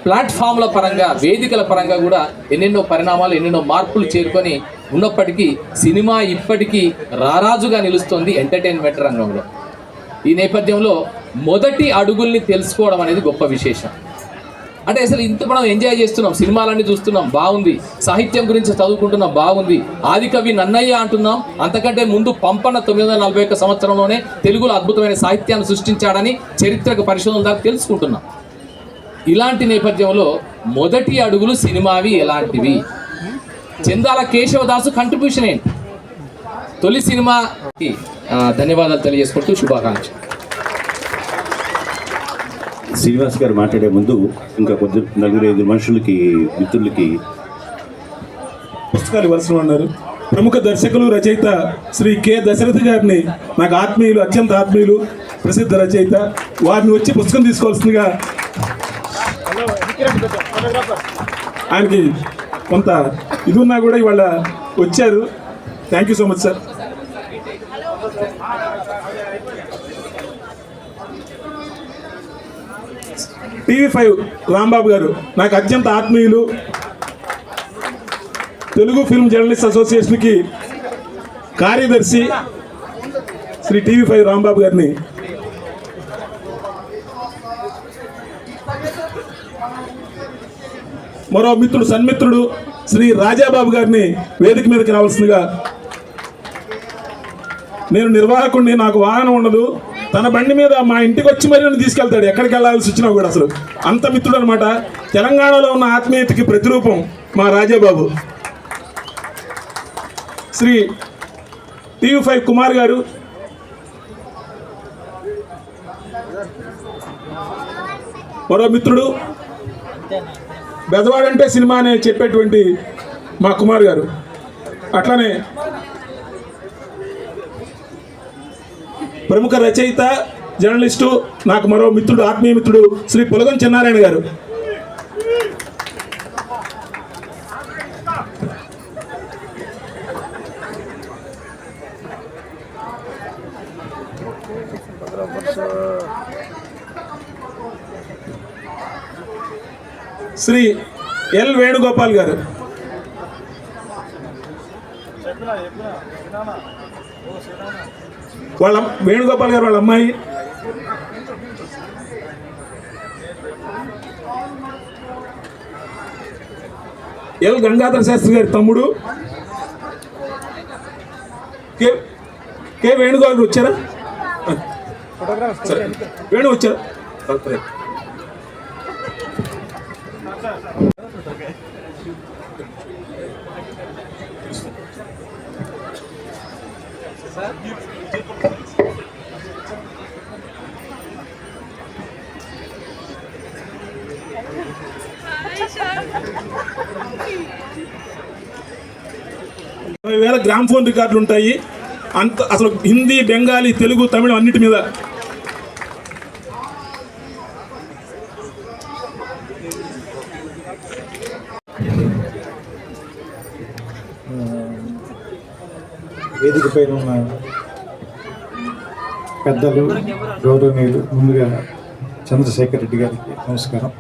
ప్లాట్ఫామ్ల పరంగా, వేదికల పరంగా కూడా ఎన్నెన్నో పరిణామాలు, ఎన్నెన్నో మార్పులు చేరుకొని ఉన్నప్పటికీ సినిమా ఇప్పటికీ రారాజుగా నిలుస్తోంది ఎంటర్టైన్మెంట్ రంగంలో. ఈ నేపథ్యంలో మొదటి అడుగుల్ని తెలుసుకోవడం అనేది గొప్ప విశేషం. అంటే అసలు ఇంత మనం ఎంజాయ్ చేస్తున్నాం, సినిమాలన్నీ చూస్తున్నాం, బాగుంది, సాహిత్యం గురించి చదువుకుంటున్నాం, బాగుంది, ఆదికవి నన్నయ్య అంటున్నాం. అంతకంటే ముందు పంపన 941 సంవత్సరంలోనే తెలుగులో అద్భుతమైన సాహిత్యాన్ని సృష్టించాడని చరిత్రకు పరిశోధన ద్వారా తెలుసుకుంటున్నాం. ఇలాంటి నేపథ్యంలో మొదటి అడుగులు సినిమావి ఎలాంటివి, చందాల కేశవదాసు కంట్రిబ్యూషన్ ఏంటి, తొలి సినిమాకి ధన్యవాదాలు తెలియజేసుకుంటూ శుభాకాంక్షలు. శ్రీనివాస్ గారు మాట్లాడే ముందు ఇంకా 4-5 మనుషులకి, మిత్రులకి పుస్తకాలు వరుసలో ఉన్నారు. ప్రముఖ దర్శకులు, రచయిత శ్రీ కె దశరథ గారిని, నాకు ఆత్మీయులు, అత్యంత ఆత్మీయులు, ప్రసిద్ధ రచయిత, వారిని వచ్చి పుస్తకం తీసుకోవాల్సిందిగా, ఆయనకి కొంత ఇది ఉన్నా కూడా ఇవాళ వచ్చారు. Thank you so much sir. TV5 Rambabu గారు నాకు అత్యంత ఆత్మీయులు, తెలుగు ఫిల్మ్ జర్నలిస్ట్ అసోసియేషన్కి కార్యదర్శి శ్రీ TV5 రాంబాబు గారిని మరో మిత్రుడు, సన్మిత్రుడు శ్రీ రాజాబాబు గారిని వేదిక మీదకి రావాల్సిందిగా. నేను నిర్వాహకుడిని, నాకు వాహనం ఉండదు, తన బండి మీద మా ఇంటికి వచ్చి మరి నన్ను తీసుకెళ్తాడు ఎక్కడికి వెళ్ళాల్సి వచ్చినా కూడా. అసలు అంత మిత్రుడు అనమాట. తెలంగాణలో ఉన్న ఆత్మీయతకి ప్రతిరూపం మా రాజాబాబు. శ్రీ TV5 కుమార్ గారు, మరో మిత్రుడు, బెజవాడంటే సినిమా అని చెప్పేటువంటి మా కుమార్ గారు. అట్లానే ప్రముఖ రచయిత, జర్నలిస్టు, నాకు మరో మిత్రుడు, ఆత్మీయ మిత్రుడు శ్రీ పులగం చిన్నారాయణ గారు. శ్రీ ఎల్ వేణుగోపాల్ గారు. వాళ్ళ వేణుగోపాల్ గారు వాళ్ళ అమ్మాయి. ఎల్ గంగాధర శాస్త్రి గారి తమ్ముడు కే వేణుగోపాల్ వచ్చారా? సరే, వేణు వచ్చారా? వేల గ్రామ్ ఫోన్ రికార్డులు ఉంటాయి. అంత అసలు హిందీ, బెంగాలీ, తెలుగు, తమిళం అన్నిటి మీద. వేదిక పైన ఉన్న పెద్దలు, గౌరవనీయులు, ముందుగా చంద్రశేఖర్ రెడ్డి గారికి నమస్కారం.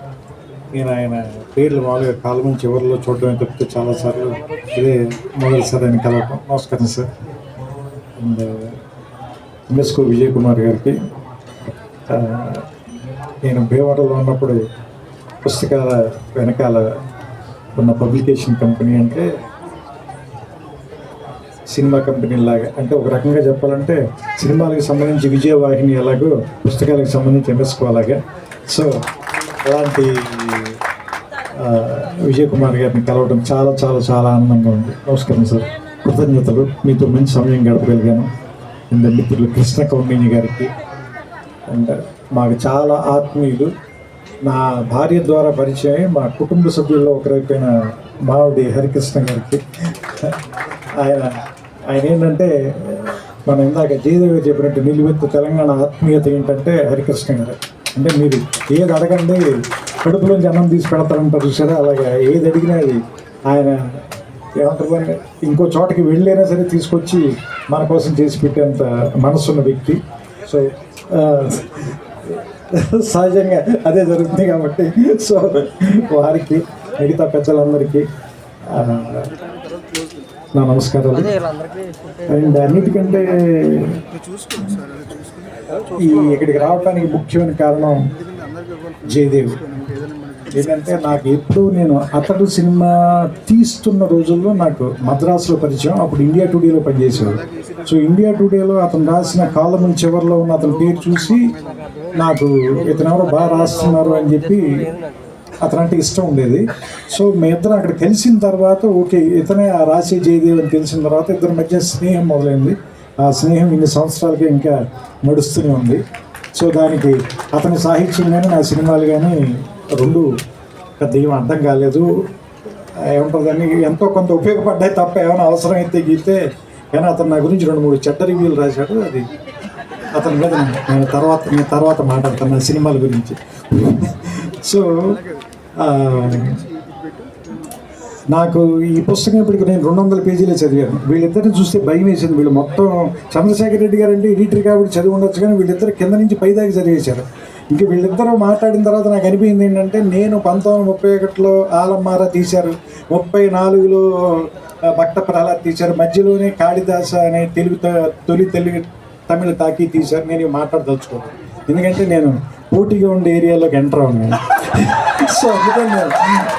నేను ఆయన పేర్లు మామూలుగా కాలం చివరిలో చూడడమే తప్పితే చాలాసార్లు ఇదే మొదటిసారి ఆయన కలవటం. నమస్కారం సార్. అండ్ ఎంఎస్కో విజయ్ కుమార్ గారికి, నేను భీమవరంలో ఉన్నప్పుడు పుస్తకాల వెనకాల ఉన్న పబ్లికేషన్ కంపెనీ అంటే సినిమా కంపెనీ లాగా, అంటే ఒక రకంగా చెప్పాలంటే సినిమాలకు సంబంధించి విజయవాహిని ఎలాగో పుస్తకాలకు సంబంధించి ఎంఎస్కో అలాగా. సో అలాంటి విజయ్ కుమార్ గారిని కలవడం చాలా చాలా చాలా ఆనందంగా ఉంది. నమస్కారం సార్, కృతజ్ఞతలు. మీతో మంచి సమయం గడపగలిగాను. అండ్ మిత్రులు కృష్ణ కౌండిన్య గారికి, అండ్ మాకు చాలా ఆత్మీయులు, నా భార్య ద్వారా పరిచయం మా కుటుంబ సభ్యుల్లో ఒకరైపోయిన మావిడి హరికృష్ణ గారికి. ఆయన ఏంటంటే మనం ఇందాక జయదేవి చెప్పినట్టు నిలువెత్తు తెలంగాణ ఆత్మీయత ఏంటంటే హరికృష్ణ గారు. అంటే మీరు ఏది అడగండి కడుపులోంచి అన్నం తీసి పెడతారంటారు చూసారా, అలాగే ఏది అడిగినా అది ఆయన ఏమంటారు, ఇంకో చోటకి వెళ్ళైనా సరే తీసుకొచ్చి మన కోసం చేసి పెట్టేంత మనసున్న వ్యక్తి. సో సహజంగా అదే జరుగుతుంది కాబట్టి సో వారికి, మిగతా పెద్దలందరికీ నా నమస్కారాలు. అండ్ అన్నిటికంటే ఇక్కడికి రావడానికి ముఖ్యమైన కారణం జయదేవ్. ఏంటంటే నాకు ఎప్పుడు నేను అతడు సినిమా తీస్తున్న రోజుల్లో నాకు మద్రాసులో పరిచయం. అప్పుడు ఇండియా టుడేలో పనిచేసేవాడు. సో ఇండియా టుడేలో అతను రాసిన కాలము చివరిలో ఉన్న అతని పేరు చూసి నాకు ఇతను ఎవరో బాగా రాస్తున్నారు అని చెప్పి అతనంటే ఇష్టం ఉండేది. సో మీ ఇద్దరం అక్కడ కలిసిన తర్వాత ఓకే ఇతనే ఆ రాసే జయదేవ్ అని తెలిసిన తర్వాత ఇద్దరి మధ్య స్నేహం మొదలైంది. ఆ స్నేహం ఇన్ని సంవత్సరాలకి ఇంకా నడుస్తూనే ఉంది. సో దానికి అతని సాహిత్యం కానీ నా సినిమాలు కానీ రెండు పెద్ద ఏం అర్థం కాలేదు. ఏముంటుందని ఎంతో కొంత ఉపయోగపడ్డాయి తప్ప ఏమైనా అవసరం అయితే గీతే. కానీ అతను నా గురించి 2-3 చెడ్డ రివ్యూలు రాశాడు. అది అతని మీద నేను తర్వాత మాట్లాడతాను నా సినిమాల గురించి. సో నాకు ఈ పుస్తకం ఇప్పటికి నేను 200 పేజీలే చదివాను. వీళ్ళిద్దరిని చూస్తే భయం వేసింది. వీళ్ళు మొత్తం చంద్రశేఖర్ రెడ్డి గారు అంటే ఎడిటర్ కాబట్టి చదివి ఉండొచ్చు, కానీ వీళ్ళిద్దరు కింద నుంచి పైదాకా చదివేశారు. ఇంక వీళ్ళిద్దరూ మాట్లాడిన తర్వాత నాకు అనిపించింది ఏంటంటే, నేను 1931లో ఆలమ్మారా తీశారు, 34లో భక్త ప్రహ్లాద్ తీశారు, మధ్యలోనే కాళిదాస అనే తొలి తెలుగు తమిళ తాకి తీశారు. నేను మాట్లాడదలుచుకోను, ఎందుకంటే నేను పోటీగా ఉండే ఏరియాలోకి ఎంటర్ అవ్వను. సో అందుకని నేను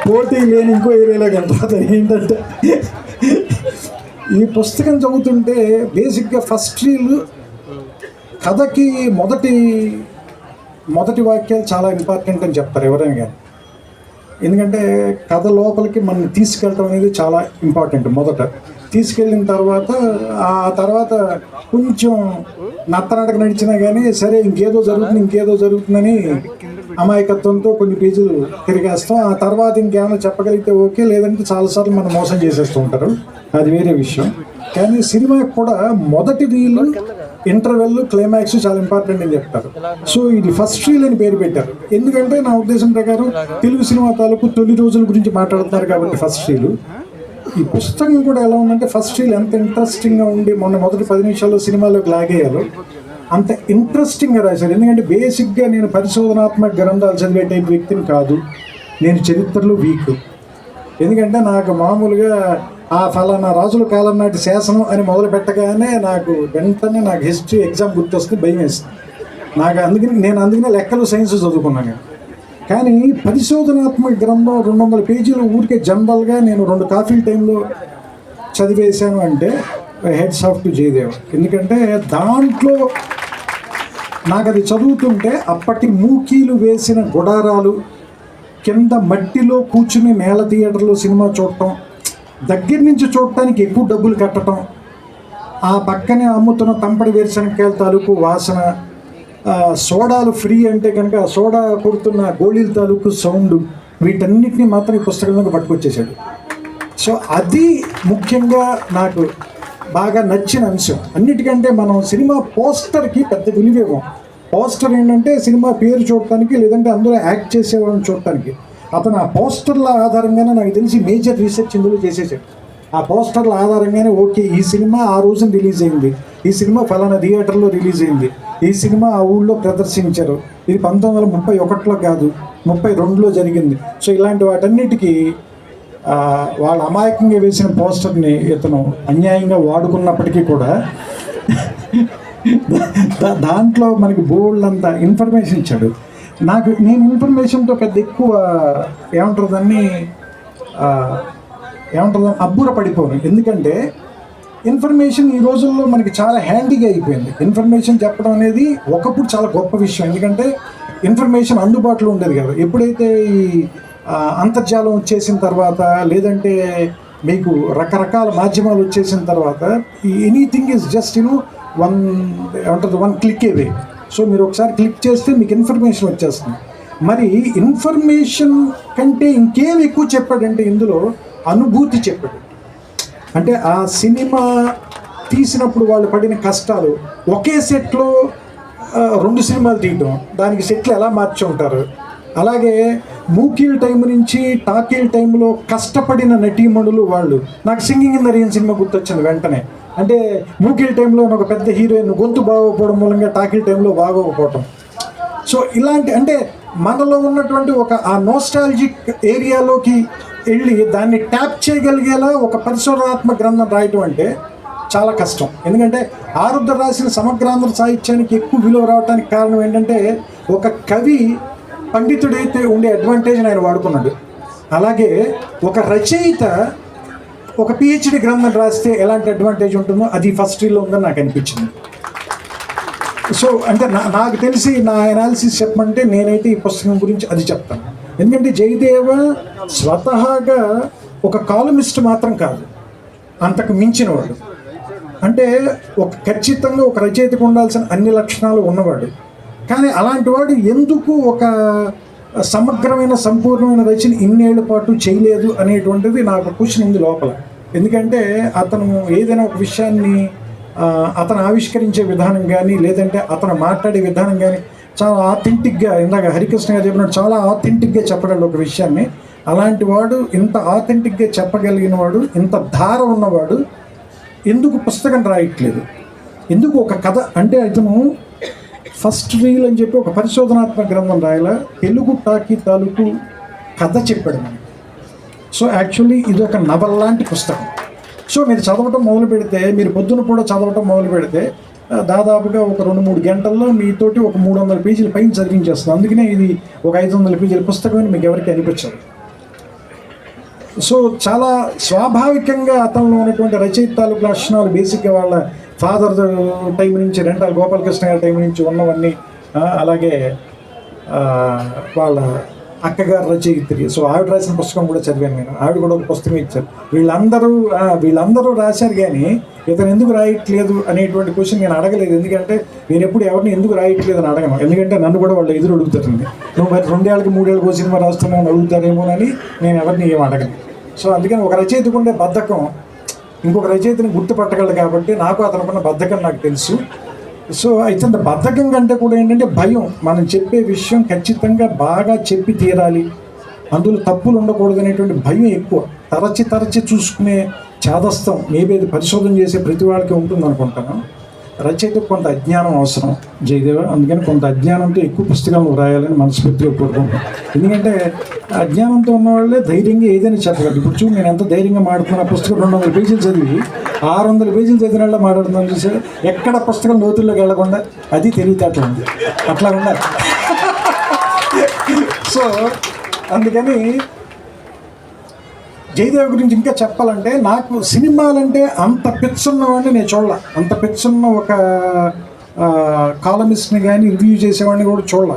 పోటీ లేని ఇంకో ఏరియాలోకి ఎంటర్ అవుతాను. ఏంటంటే ఈ పుస్తకం చదువుతుంటే బేసిక్గా ఫస్ట్ రీల్ కథకి మొదటి వాక్యాలు చాలా ఇంపార్టెంట్ అని చెప్తారు ఎవరైనా కానీ. ఎందుకంటే కథ లోపలికి మనం తీసుకెళ్ళటం అనేది చాలా ఇంపార్టెంట్. మొదట తీసుకెళ్ళిన తర్వాత కొంచెం నత్తనడక నడిచినా కానీ సరే ఇంకేదో జరుగుతుందని అమాయకత్వంతో కొన్ని పేజీలు తిరిగేస్తాం. ఆ తర్వాత ఇంకేమైనా చెప్పగలిగితే ఓకే, లేదంటే చాలాసార్లు మనం మోసం చేసేస్తూ ఉంటారు, అది వేరే విషయం. కానీ సినిమాకి కూడా మొదటి రీల్, ఇంటర్వెల్, క్లైమాక్స్ చాలా ఇంపార్టెంట్ అని చెప్తారు. సో ఇది ఫస్ట్ రీల్ అని పేరు పెట్టారు. ఎందుకంటే నా ఉద్దేశం ప్రకారం తెలుగు సినిమా తాలూకు తొలి రోజుల గురించి మాట్లాడుతున్నారు కాబట్టి ఫస్ట్ రీల్. ఈ పుస్తకం కూడా ఎలా ఉందంటే ఫస్ట్ రీల్ ఎంత ఇంట్రెస్టింగ్గా ఉండి మొదటి 10 నిమిషాల్లో సినిమాలోకి లాగేయాలో అంత ఇంట్రెస్టింగ్గా రాశారు. ఎందుకంటే బేసిక్గా నేను పరిశోధనాత్మక గ్రంథాలు చదివే టైప్ వ్యక్తిని కాదు, నేను చరిత్రలో వీక్. ఎందుకంటే నాకు మామూలుగా ఆ ఫలానా రాజుల కాలం నాటి శాసనం అని మొదలు పెట్టగానే నాకు వెంటనే నాకు హిస్టరీ ఎగ్జామ్ గుర్తొస్తుంది, భయం వేస్తుంది నాకు. అందుకనే లెక్కలు సైన్స్ చదువుకున్నాను. కానీ పరిశోధనాత్మక గ్రంథం 200 పేజీలు ఊరికే జనరల్గా నేను 2 కాఫీల టైంలో చదివేశాను అంటే హెడ్స్ ఆఫ్ టు జయదేవ్. ఎందుకంటే దాంట్లో నాకు అది చదువుతుంటే అప్పటి మూకీలు వేసిన గుడారాలు, కింద మట్టిలో కూర్చుని నేల థియేటర్లో సినిమా చూడటం, దగ్గర నుంచి చూడటానికి ఎక్కువ డబ్బులు కట్టడం, ఆ పక్కనే అమ్ముతున్న తంపడి వేరుశనగకాయల తాలూకు వాసన, సోడాలు ఫ్రీ అంటే కనుక ఆ సోడా కొడుతున్న గోళీల తాలూకు సౌండ్, వీటన్నిటినీ మాత్రం ఈ పుస్తకంలోకి పట్టుకొచ్చేసాడు. సో అది ముఖ్యంగా నాకు బాగా నచ్చిన అంశం. అన్నిటికంటే మనం సినిమా పోస్టర్కి పెద్ద విలువేమో. పోస్టర్ ఏంటంటే సినిమా పేరు చూడటానికి, లేదంటే అందులో యాక్ట్ చేసేవాళ్ళని చూడటానికి. అతను ఆ పోస్టర్ల ఆధారంగానే నాకు తెలిసి మేజర్ రీసెర్చ్ ఇందులో చేసేసాడు. ఆ పోస్టర్ల ఆధారంగానే ఓకే ఈ సినిమా ఆ రోజున రిలీజ్ అయింది, ఈ సినిమా ఫలానా థియేటర్లో రిలీజ్ అయింది, ఈ సినిమా ఆ ఊళ్ళో ప్రదర్శించారు, ఇది 1931లో కాదు 32లో జరిగింది. సో ఇలాంటి వాటన్నిటికీ వాళ్ళ అమాయకంగా వేసిన పోస్టర్ని ఇతను అన్యాయంగా వాడుకున్నప్పటికీ కూడా దాంట్లో మనకి బోల్డ్ అంత ఇన్ఫర్మేషన్ ఇచ్చాడు. నేను ఇన్ఫర్మేషన్తో పెద్ద ఎక్కువ ఏమంటారు అబ్బుర పడిపోను. ఎందుకంటే ఇన్ఫర్మేషన్ ఈ రోజుల్లో మనకి చాలా హ్యాండీగా అయిపోయింది. ఇన్ఫర్మేషన్ చెప్పడం అనేది ఒకప్పుడు చాలా గొప్ప విషయం, ఎందుకంటే ఇన్ఫర్మేషన్ అందుబాటులో ఉండేది కదా. ఎప్పుడైతే ఈ అంతర్జాలం వచ్చేసిన తర్వాత, లేదంటే మీకు రకరకాల మాధ్యమాలు వచ్చేసిన తర్వాత, anything is just one click away. So మీరు ఒకసారి క్లిక్ చేస్తే మీకు ఇన్ఫర్మేషన్ వచ్చేస్తుంది. మరి ఇన్ఫర్మేషన్ కంటే ఇంకేం ఎక్కువ చెప్పాడంటే ఇందులో అనుభూతి చెప్పాడు. అంటే ఆ సినిమా తీసినప్పుడు వాళ్ళు పడిన కష్టాలు, ఒకే సెట్లో 2 సినిమాలు తీయడం, దానికి సెట్లు ఎలా మార్చి ఉంటారు. అలాగే మూకీల టైం నుంచి టాకీల టైంలో కష్టపడిన నటీమణులు వాళ్ళు. నాకు singing in the rain cinema గుర్తొచ్చింది వెంటనే. అంటే మూకీల టైంలో ఒక పెద్ద హీరోయిన్ గొంతు బాగోకపోవడం మూలంగా టాకీల టైంలో బాగోకపోవటం. సో ఇలాంటి అంటే మనలో ఉన్నటువంటి ఒక ఆ నోస్టాలజిక్ ఏరియాలోకి వెళ్ళి దాన్ని ట్యాప్ చేయగలిగేలా ఒక పరిశోధనాత్మక గ్రంథం రాయటం అంటే చాలా కష్టం. ఎందుకంటే ఆరుద్ర రాసిన సమగ్రాంధ్ర సాహిత్యానికి ఎక్కువ విలువ రావడానికి కారణం ఏంటంటే ఒక కవి పండితుడైతే ఉండే అడ్వాంటేజ్ ఆయన వాడుకున్నాడు. అలాగే ఒక రచయిత ఒక పిహెచ్డి గ్రంథం రాస్తే ఎలాంటి అడ్వాంటేజ్ ఉంటుందో అది ఫస్ట్ రీల్లో ఉందని నాకు అనిపించింది. సో అంటే నాకు తెలిసి నా అనాలిసిస్ చెప్పమంటే నేనైతే ఈ పుస్తకం గురించి అది చెప్తాను. ఎందుకంటే జయదేవ స్వతహాగా ఒక కాలమిస్ట్ మాత్రం కాదు, అంతకు మించిన వాడు. అంటే ఖచ్చితంగా ఒక రచయితకు ఉండాల్సిన అన్ని లక్షణాలు ఉన్నవాడు. కానీ అలాంటి వాడు ఎందుకు ఒక సమగ్రమైన సంపూర్ణమైన రచన ఇన్నేళ్ల పాటు చేయలేదు అనేటువంటిది నాకు క్వశ్చన్ ఉంది లోపల. ఎందుకంటే అతను ఏదైనా ఒక విషయాన్ని అతను ఆవిష్కరించే విధానం కానీ, లేదంటే అతను మాట్లాడే విధానం కానీ చాలా ఆథెంటిక్గా, ఇందాక హరికృష్ణ గారు చెప్పినట్టు చాలా ఆథెంటిక్గా చెప్పగలడు ఒక విషయాన్ని. అలాంటి వాడు, ఇంత ఆథెంటిక్గా చెప్పగలిగిన వాడు, ఇంత ధార ఉన్నవాడు ఎందుకు పుస్తకం రాయట్లేదు? ఎందుకు ఒక కథ అంటే అతను ఫస్ట్ రీల్ అని చెప్పి ఒక పరిశోధనాత్మక గ్రంథం రాయాల, తెలుగు టాకీ తాలూకు కథ చెప్పాడు మనకి. సో యాక్చువల్లీ ఇది ఒక నవల్ లాంటి పుస్తకం. సో మీరు చదవటం మొదలు పెడితే, మీరు పొద్దున కూడా చదవటం మొదలు పెడితే దాదాపుగా ఒక 2-3 గంటల్లో మీతోటి ఒక 300 పేజీల పైన చదివించేస్తుంది. అందుకనే ఇది ఒక 500 పేజీల పుస్తకం అని మీకు ఎవరికి అనిపించదు. సో చాలా స్వాభావికంగా అతనిలో ఉన్నటువంటి రచయిత తాలూకు లక్షణాలు బేసిక్గా వాళ్ళ ఫాదర్ టైం నుంచి, రెంటాల గోపాలకృష్ణ గారి టైం నుంచి ఉన్నవన్నీ, అలాగే వాళ్ళ అక్కగారు రచయిత్రి. సో ఆవిడ రాసిన పుస్తకం కూడా చదివాను నేను. ఆవిడ కూడా ఒక పుస్తకం ఇచ్చారు. వీళ్ళందరూ రాశారు, కానీ ఇతను ఎందుకు రాయట్లేదు అనేటువంటి క్వశ్చన్ నేను అడగలేదు. ఎందుకంటే నేను ఎప్పుడు ఎవరిని ఎందుకు రాయట్లేదు అని అడగను. ఎందుకంటే నన్ను కూడా వాళ్ళు ఎదురు అడుగుతారండి, నువ్వు మరి 2 ఏళ్ళకి 3 ఏళ్ళకి సినిమా రాస్తున్నావు అని అడుగుతారేమోనని నేను ఎవరిని ఏం అడగను. సో అందుకని ఒక రచయితకు ఉండే బద్ధకం ఇంకొక రచయితని గుర్తుపట్టగలదు. కాబట్టి నాకు అతనుకున్న బద్ధకం నాకు తెలుసు. సో అయితే బద్ధకం కంటే కూడా ఏంటంటే భయం. మనం చెప్పే విషయం ఖచ్చితంగా బాగా చెప్పి తీరాలి, అందులో తప్పులు ఉండకూడదు అనేటువంటి భయం ఎక్కువ. తరచి చూసుకునే చాదస్తం మేబీ అది పరిశోధన చేసే ప్రతి వాళ్ళకి ఉంటుంది అనుకుంటాను. రచయితకు కొంత అజ్ఞానం అవసరం జయదేవ, అందుకని కొంత అజ్ఞానంతో ఎక్కువ పుస్తకాలు రాయాలని మనస్ఫూర్తిగా కోరుకుంటాను. ఎందుకంటే అజ్ఞానంతో ఉన్న వాళ్ళే ధైర్యంగా ఏదైనా చెప్పగలరు. ఇప్పుడు చూడు, నేను ఎంత ధైర్యంగా మాట్లాడుతున్నా, పుస్తకం 200 పేజీలు చదివి 600 పేజీలు చదివిన వాళ్ళ మాట్లాడుతున్నాను చూసారు. ఎక్కడ పుస్తకం లోతుల్లోకి వెళ్లకుండా, అది తెలివితేటలు ఉంది, అట్లా ఉండాలి. సో అందుకని జయదేవ్ గురించి ఇంకా చెప్పాలంటే, నాకు సినిమాలంటే అంత పిచ్చున్నవాడిని నేను చూడాల. అంత పిచ్చున్న ఒక కాలమిస్ట్ని కానీ రివ్యూ చేసేవాడిని కూడా చూడాల.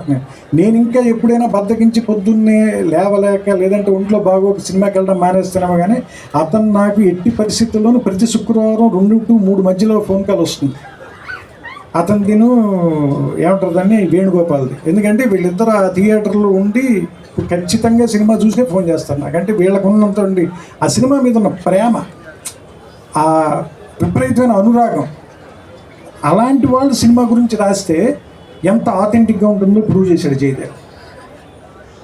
నేను ఇంకా ఎప్పుడైనా బద్దకించి పొద్దున్నే లేవలేక లేదంటే ఒంట్లో బాగోక సినిమాకి వెళ్ళడం మానేస్తున్నామో కానీ, అతను నాకు ఎట్టి పరిస్థితుల్లోనూ ప్రతి శుక్రవారం 2 to 3 మధ్యలో ఫోన్ కాల్ వస్తుంది. అతను తిను ఏమంటారు దాన్ని, వేణుగోపాల్ది. ఎందుకంటే వీళ్ళిద్దరు ఆ థియేటర్లో ఉండి ఖచ్చితంగా సినిమా చూసే ఫోన్ చేస్తారు. నాకంటే వీళ్ళకు ఉన్నంత ఉండి ఆ సినిమా మీద ఉన్న ప్రేమ, ఆ విపరీతమైన అనురాగం, అలాంటి వాళ్ళు సినిమా గురించి రాస్తే ఎంత ఆథెంటిక్గా ఉంటుందో ప్రూవ్ చేశాడు జయదేవ్.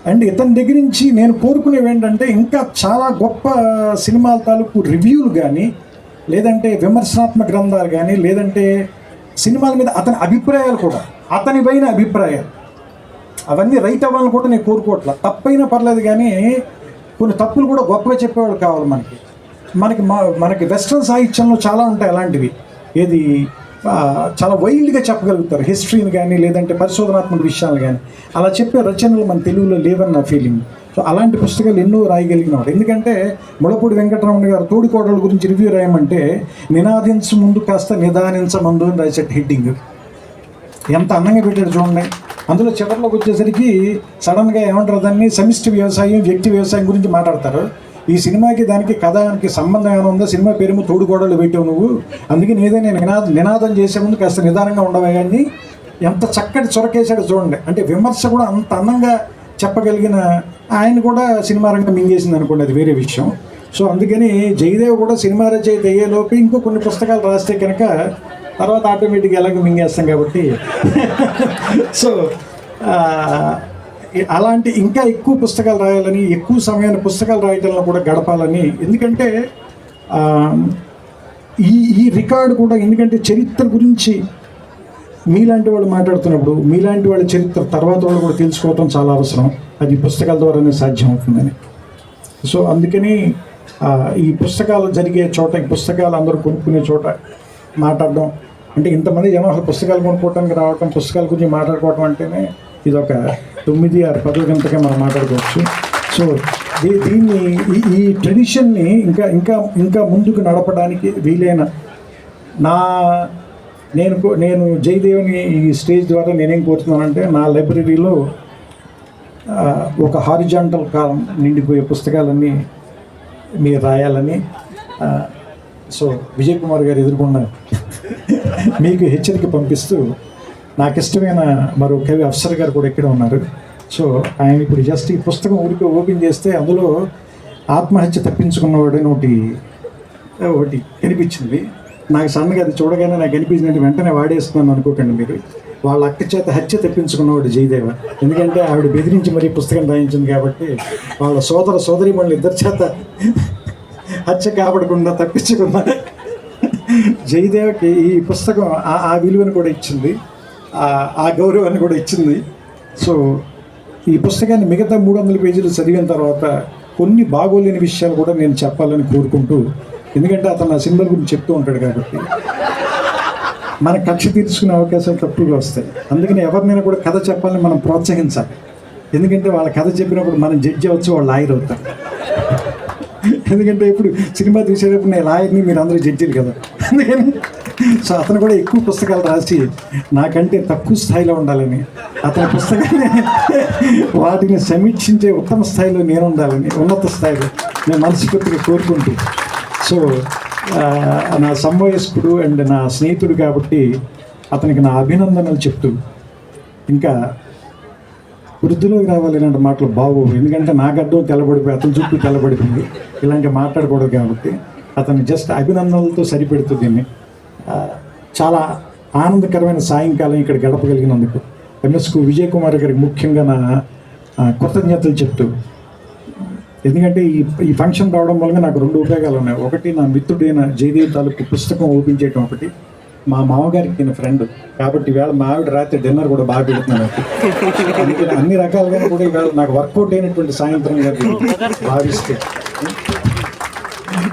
అండ్ ఇతని దగ్గర నుంచి నేను కోరుకునేవి ఏంటంటే, ఇంకా చాలా గొప్ప సినిమాల తాలూకు రివ్యూలు కానీ, లేదంటే విమర్శనాత్మక గ్రంథాలు కానీ, లేదంటే సినిమాల మీద అతని అభిప్రాయాలు కూడా, అతని పైన అభిప్రాయాలు అవన్నీ రైట్ అవ్వాలని కూడా నేను కోరుకోవట్లా. తప్పైనా పర్లేదు కానీ కొన్ని తప్పులు కూడా గొప్పగా చెప్పేవాళ్ళు కావాలి మనకి వెస్ట్రన్ సాహిత్యంలో చాలా ఉంటాయి అలాంటివి. ఏది చాలా వైల్డ్గా చెప్పగలుగుతారు హిస్టరీని కానీ, లేదంటే పరిశోధనాత్మక విషయాలు కానీ. అలా చెప్పే రచనలు మన తెలుగులో లేవని నా ఫీలింగ్. సో అలాంటి పుస్తకాలు ఎన్నో రాయగలిగినవాడు. ఎందుకంటే ముళపూడి వెంకటరమణ గారు తోడికోడళ్ళ గురించి రివ్యూ రాయమంటే, నినాదించు ముందు కాస్త నిదానించమందు అని రాసేట హెడ్డింగ్ ఎంత అందంగా పెట్టాడు చూడండి. అందులో చివరిలోకి వచ్చేసరికి సడన్గా ఏమంటారు దాన్ని, సమిష్టి వ్యవసాయం, వ్యక్తి వ్యవసాయం గురించి మాట్లాడతారు. ఈ సినిమాకి దానికి కథానికి సంబంధం ఏమైనా ఉందో, సినిమా పేరేమో తోడుకోడళ్ళు పెట్టావు నువ్వు, అందుకే ఏదైనా నినాదం చేసే ముందు కాస్త నిదానంగా ఉండవా అని ఎంత చక్కటి చొరకేశాడు చూడండి. అంటే విమర్శ కూడా అంత అందంగా చెప్పగలిగిన ఆయన కూడా సినిమా రంగం మింగేసింది అనుకోండి, అది వేరే విషయం. సో అందుకని జయదేవ్ కూడా సినిమా రచయిత అయ్యేలోపు ఇంకో కొన్ని పుస్తకాలు రాస్తే కనుక తర్వాత ఆటోమేటిక్గా ఎలాగో మింగేస్తాం కాబట్టి సో అలాంటి ఇంకా ఎక్కువ పుస్తకాలు రాయాలని, ఎక్కువ సమయాన్ని పుస్తకాలు రాయటంలో కూడా గడపాలని. ఎందుకంటే ఈ రికార్డు కూడా, ఎందుకంటే చరిత్ర గురించి మీలాంటి వాళ్ళు మాట్లాడుతున్నప్పుడు మీలాంటి వాళ్ళ చరిత్ర తర్వాత వాళ్ళు కూడా తెలుసుకోవటం చాలా అవసరం. అది పుస్తకాల ద్వారానే సాధ్యం అవుతుందని. సో అందుకని ఈ పుస్తకాలు జరిగే చోట, ఈ పుస్తకాలు అందరూ కొనుక్కునే చోట మాట్లాడడం అంటే, ఇంతమంది జనం అసలు పుస్తకాలు కొనుక్కోవడానికి రావటం, పుస్తకాల గురించి మాట్లాడుకోవటం అంటేనే ఇది ఒక 9 or 10 గంటలకే మనం మాట్లాడుకోవచ్చు. సో దీన్ని ఈ ట్రెడిషన్ని ఇంకా ఇంకా ఇంకా ముందుకు నడపడానికి వీలైన నేను జయదేవ్ని ఈ స్టేజ్ ద్వారా నేనేం కోరుతున్నానంటే, నా లైబ్రరీలో ఒక హారిజాంటల్ కాలం నిండిపోయే పుస్తకాలన్నీ మీరు రాయాలని. సో విజయ్ కుమార్ గారు ఎదుర్కొన్న మీకు హెచ్చరిక పంపిస్తూ, నాకు ఇష్టమైన మరో కవి అఫ్సర్ గారు కూడా ఇక్కడ ఉన్నారు. సో ఆయన ఇప్పుడు జస్ట్ ఈ పుస్తకం ఊరికి ఓపెన్ చేస్తే అందులో ఆత్మహత్య తప్పించుకున్నవాడని ఒకటి కనిపించింది. నాకు సన్నగా అది చూడగానే నాకు కనిపించినట్టు వెంటనే వాడేస్తున్నాను అనుకోకండి మీరు. వాళ్ళ అక్క చేత హత్య తప్పించుకున్నవాడు జయదేవ. ఎందుకంటే ఆవిడ బెదిరించి మరీ పుస్తకం రాయించింది కాబట్టి, వాళ్ళ సోదరీమణులు ఇద్దరి చేత హత్య కాపాడకుండా తప్పించుకున్న జయదేవ్కి ఈ పుస్తకం ఆ విలువను కూడా ఇచ్చింది, ఆ గౌరవాన్ని కూడా ఇచ్చింది. సో ఈ పుస్తకాన్ని మిగతా 300 పేజీలు చదివిన తర్వాత కొన్ని బాగోలేని విషయాలు కూడా నేను చెప్పాలని కోరుకుంటూ, ఎందుకంటే అతను నా సినిమాల గురించి చెప్తూ ఉంటాడు కాబట్టి మన కక్ష తీర్చుకునే అవకాశాలు తక్కువగా వస్తాయి. అందుకని ఎవరినైనా కూడా కథ చెప్పాలని మనం ప్రోత్సహించాలి. ఎందుకంటే వాళ్ళ కథ చెప్పినప్పుడు మనం జడ్జి అవచ్చు, వాళ్ళు లాయర్ అవుతారు. ఎందుకంటే ఇప్పుడు సినిమా తీసేటప్పుడు నేను లాయర్ని, మీరు అందరూ జడ్జిలు కదా. అందుకని సో అతను కూడా ఎక్కువ పుస్తకాలు రాసి నాకంటే తక్కువ స్థాయిలో ఉండాలని, అతని పుస్తకాన్ని వాటిని సమీక్షించే ఉత్తమ స్థాయిలో నేను ఉండాలని, ఉన్నత స్థాయిలో నేను మనస్ఫూర్తిగా కోరుకుంటూ, సో నా సమవయస్కుడు అండ్ నా స్నేహితుడు కాబట్టి అతనికి నా అభినందనలు చెప్తూ, ఇంకా వృద్ధిలోకి రావాలి ఇలాంటి మాటలు బాగోవు. ఎందుకంటే నా గడ్డం తెల్లబడిపోయి అతని చుట్టూ తెల్లబడిపోయింది, ఇలాంటి మాట్లాడకూడదు కాబట్టి అతను జస్ట్ అభినందనలతో సరిపెడుతూ దీన్ని చాలా ఆనందకరమైన సాయంకాలం ఇక్కడ గడపగలిగినందుకు ఎంఎస్కు విజయ్ కుమార్ గారికి ముఖ్యంగా నా కృతజ్ఞతలు చెప్తూ, ఎందుకంటే ఈ ఫంక్షన్ రావడం వల్ల నాకు 2 ఉపయోగాలు ఉన్నాయి. ఒకటి, నా మిత్రుడైన జయదేవ్ తాలూకు పుస్తకం ఓపెన్ చేయడం ఒకటి. మా మామగారికి నేను ఫ్రెండ్ కాబట్టి ఈవేళ మా ఆవిడ రాత్రి డిన్నర్ కూడా బాగా పెడుతున్నాను. అందుకని అన్ని రకాలుగా కూడా ఈవేళ నాకు వర్కౌట్ అయినటువంటి సాయంత్రంగా భావిస్తే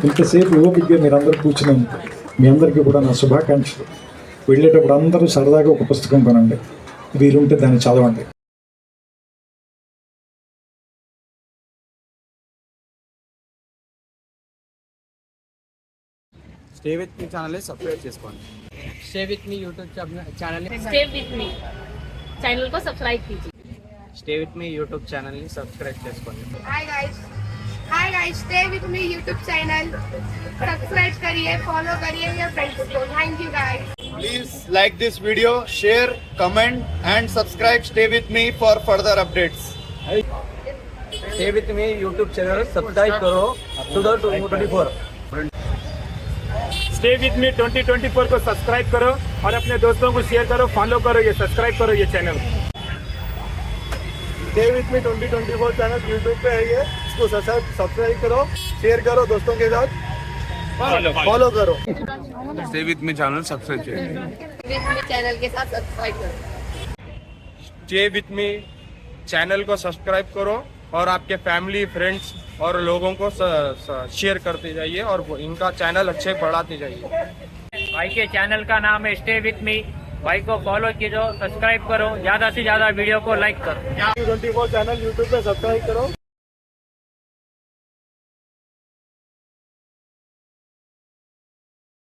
ఇంతసేపు ఓపికగా మీరు అందరూ కూర్చున్నందుకు మీ అందరికీ కూడా నా శుభాకాంక్షలు. వెళ్ళేటప్పుడు అందరూ సరదాగా ఒక పుస్తకం కొనండి, వీలుంటే దాన్ని చదవండి. Stay with me channel subscribe చేసుకోండి. Stay with me YouTube channel stay with me channel को सब्सक्राइब कीजिए. స్టే విత్ మీ యూట్యూబ్ ఛానల్ని సబ్స్క్రైబ్ చేసుకోండి. Hi guys stay with me YouTube channel subscribe करिए, फॉलो करिए your friends को. Thank you guys. Please like this video, share, comment and subscribe. Stay with me for further updates. Stay with me YouTube channel subscribe करो 2024. Stay with मी 2024 को subscribe करो और अपने दोस्तों को शेयर करो, फॉलो करो, ये सब्सक्राइब करो ये channel. Stay with me 2024 channel YouTube पे है ये, इसको सब्सक्राइब करो, शेयर करो दोस्तों के साथ, फॉलो करो. Stay with me channel subscribe करो. विथ मी चैनल के साथ सब्सक्राइब करो. स्टे विथ मी चैनल को सब्सक्राइब करो और आपके फैमिली फ्रेंड्स और लोगों को शेयर करते जाइए और इनका चैनल अच्छे बढ़ाते जाइए. भाई के चैनल का नाम है स्टे विथ मी. भाई को फॉलो कीजिए, सब्सक्राइब करो, ज्यादा से ज्यादा वीडियो को लाइक करो. 24 चैनल YouTube पे सब्सक्राइब करो.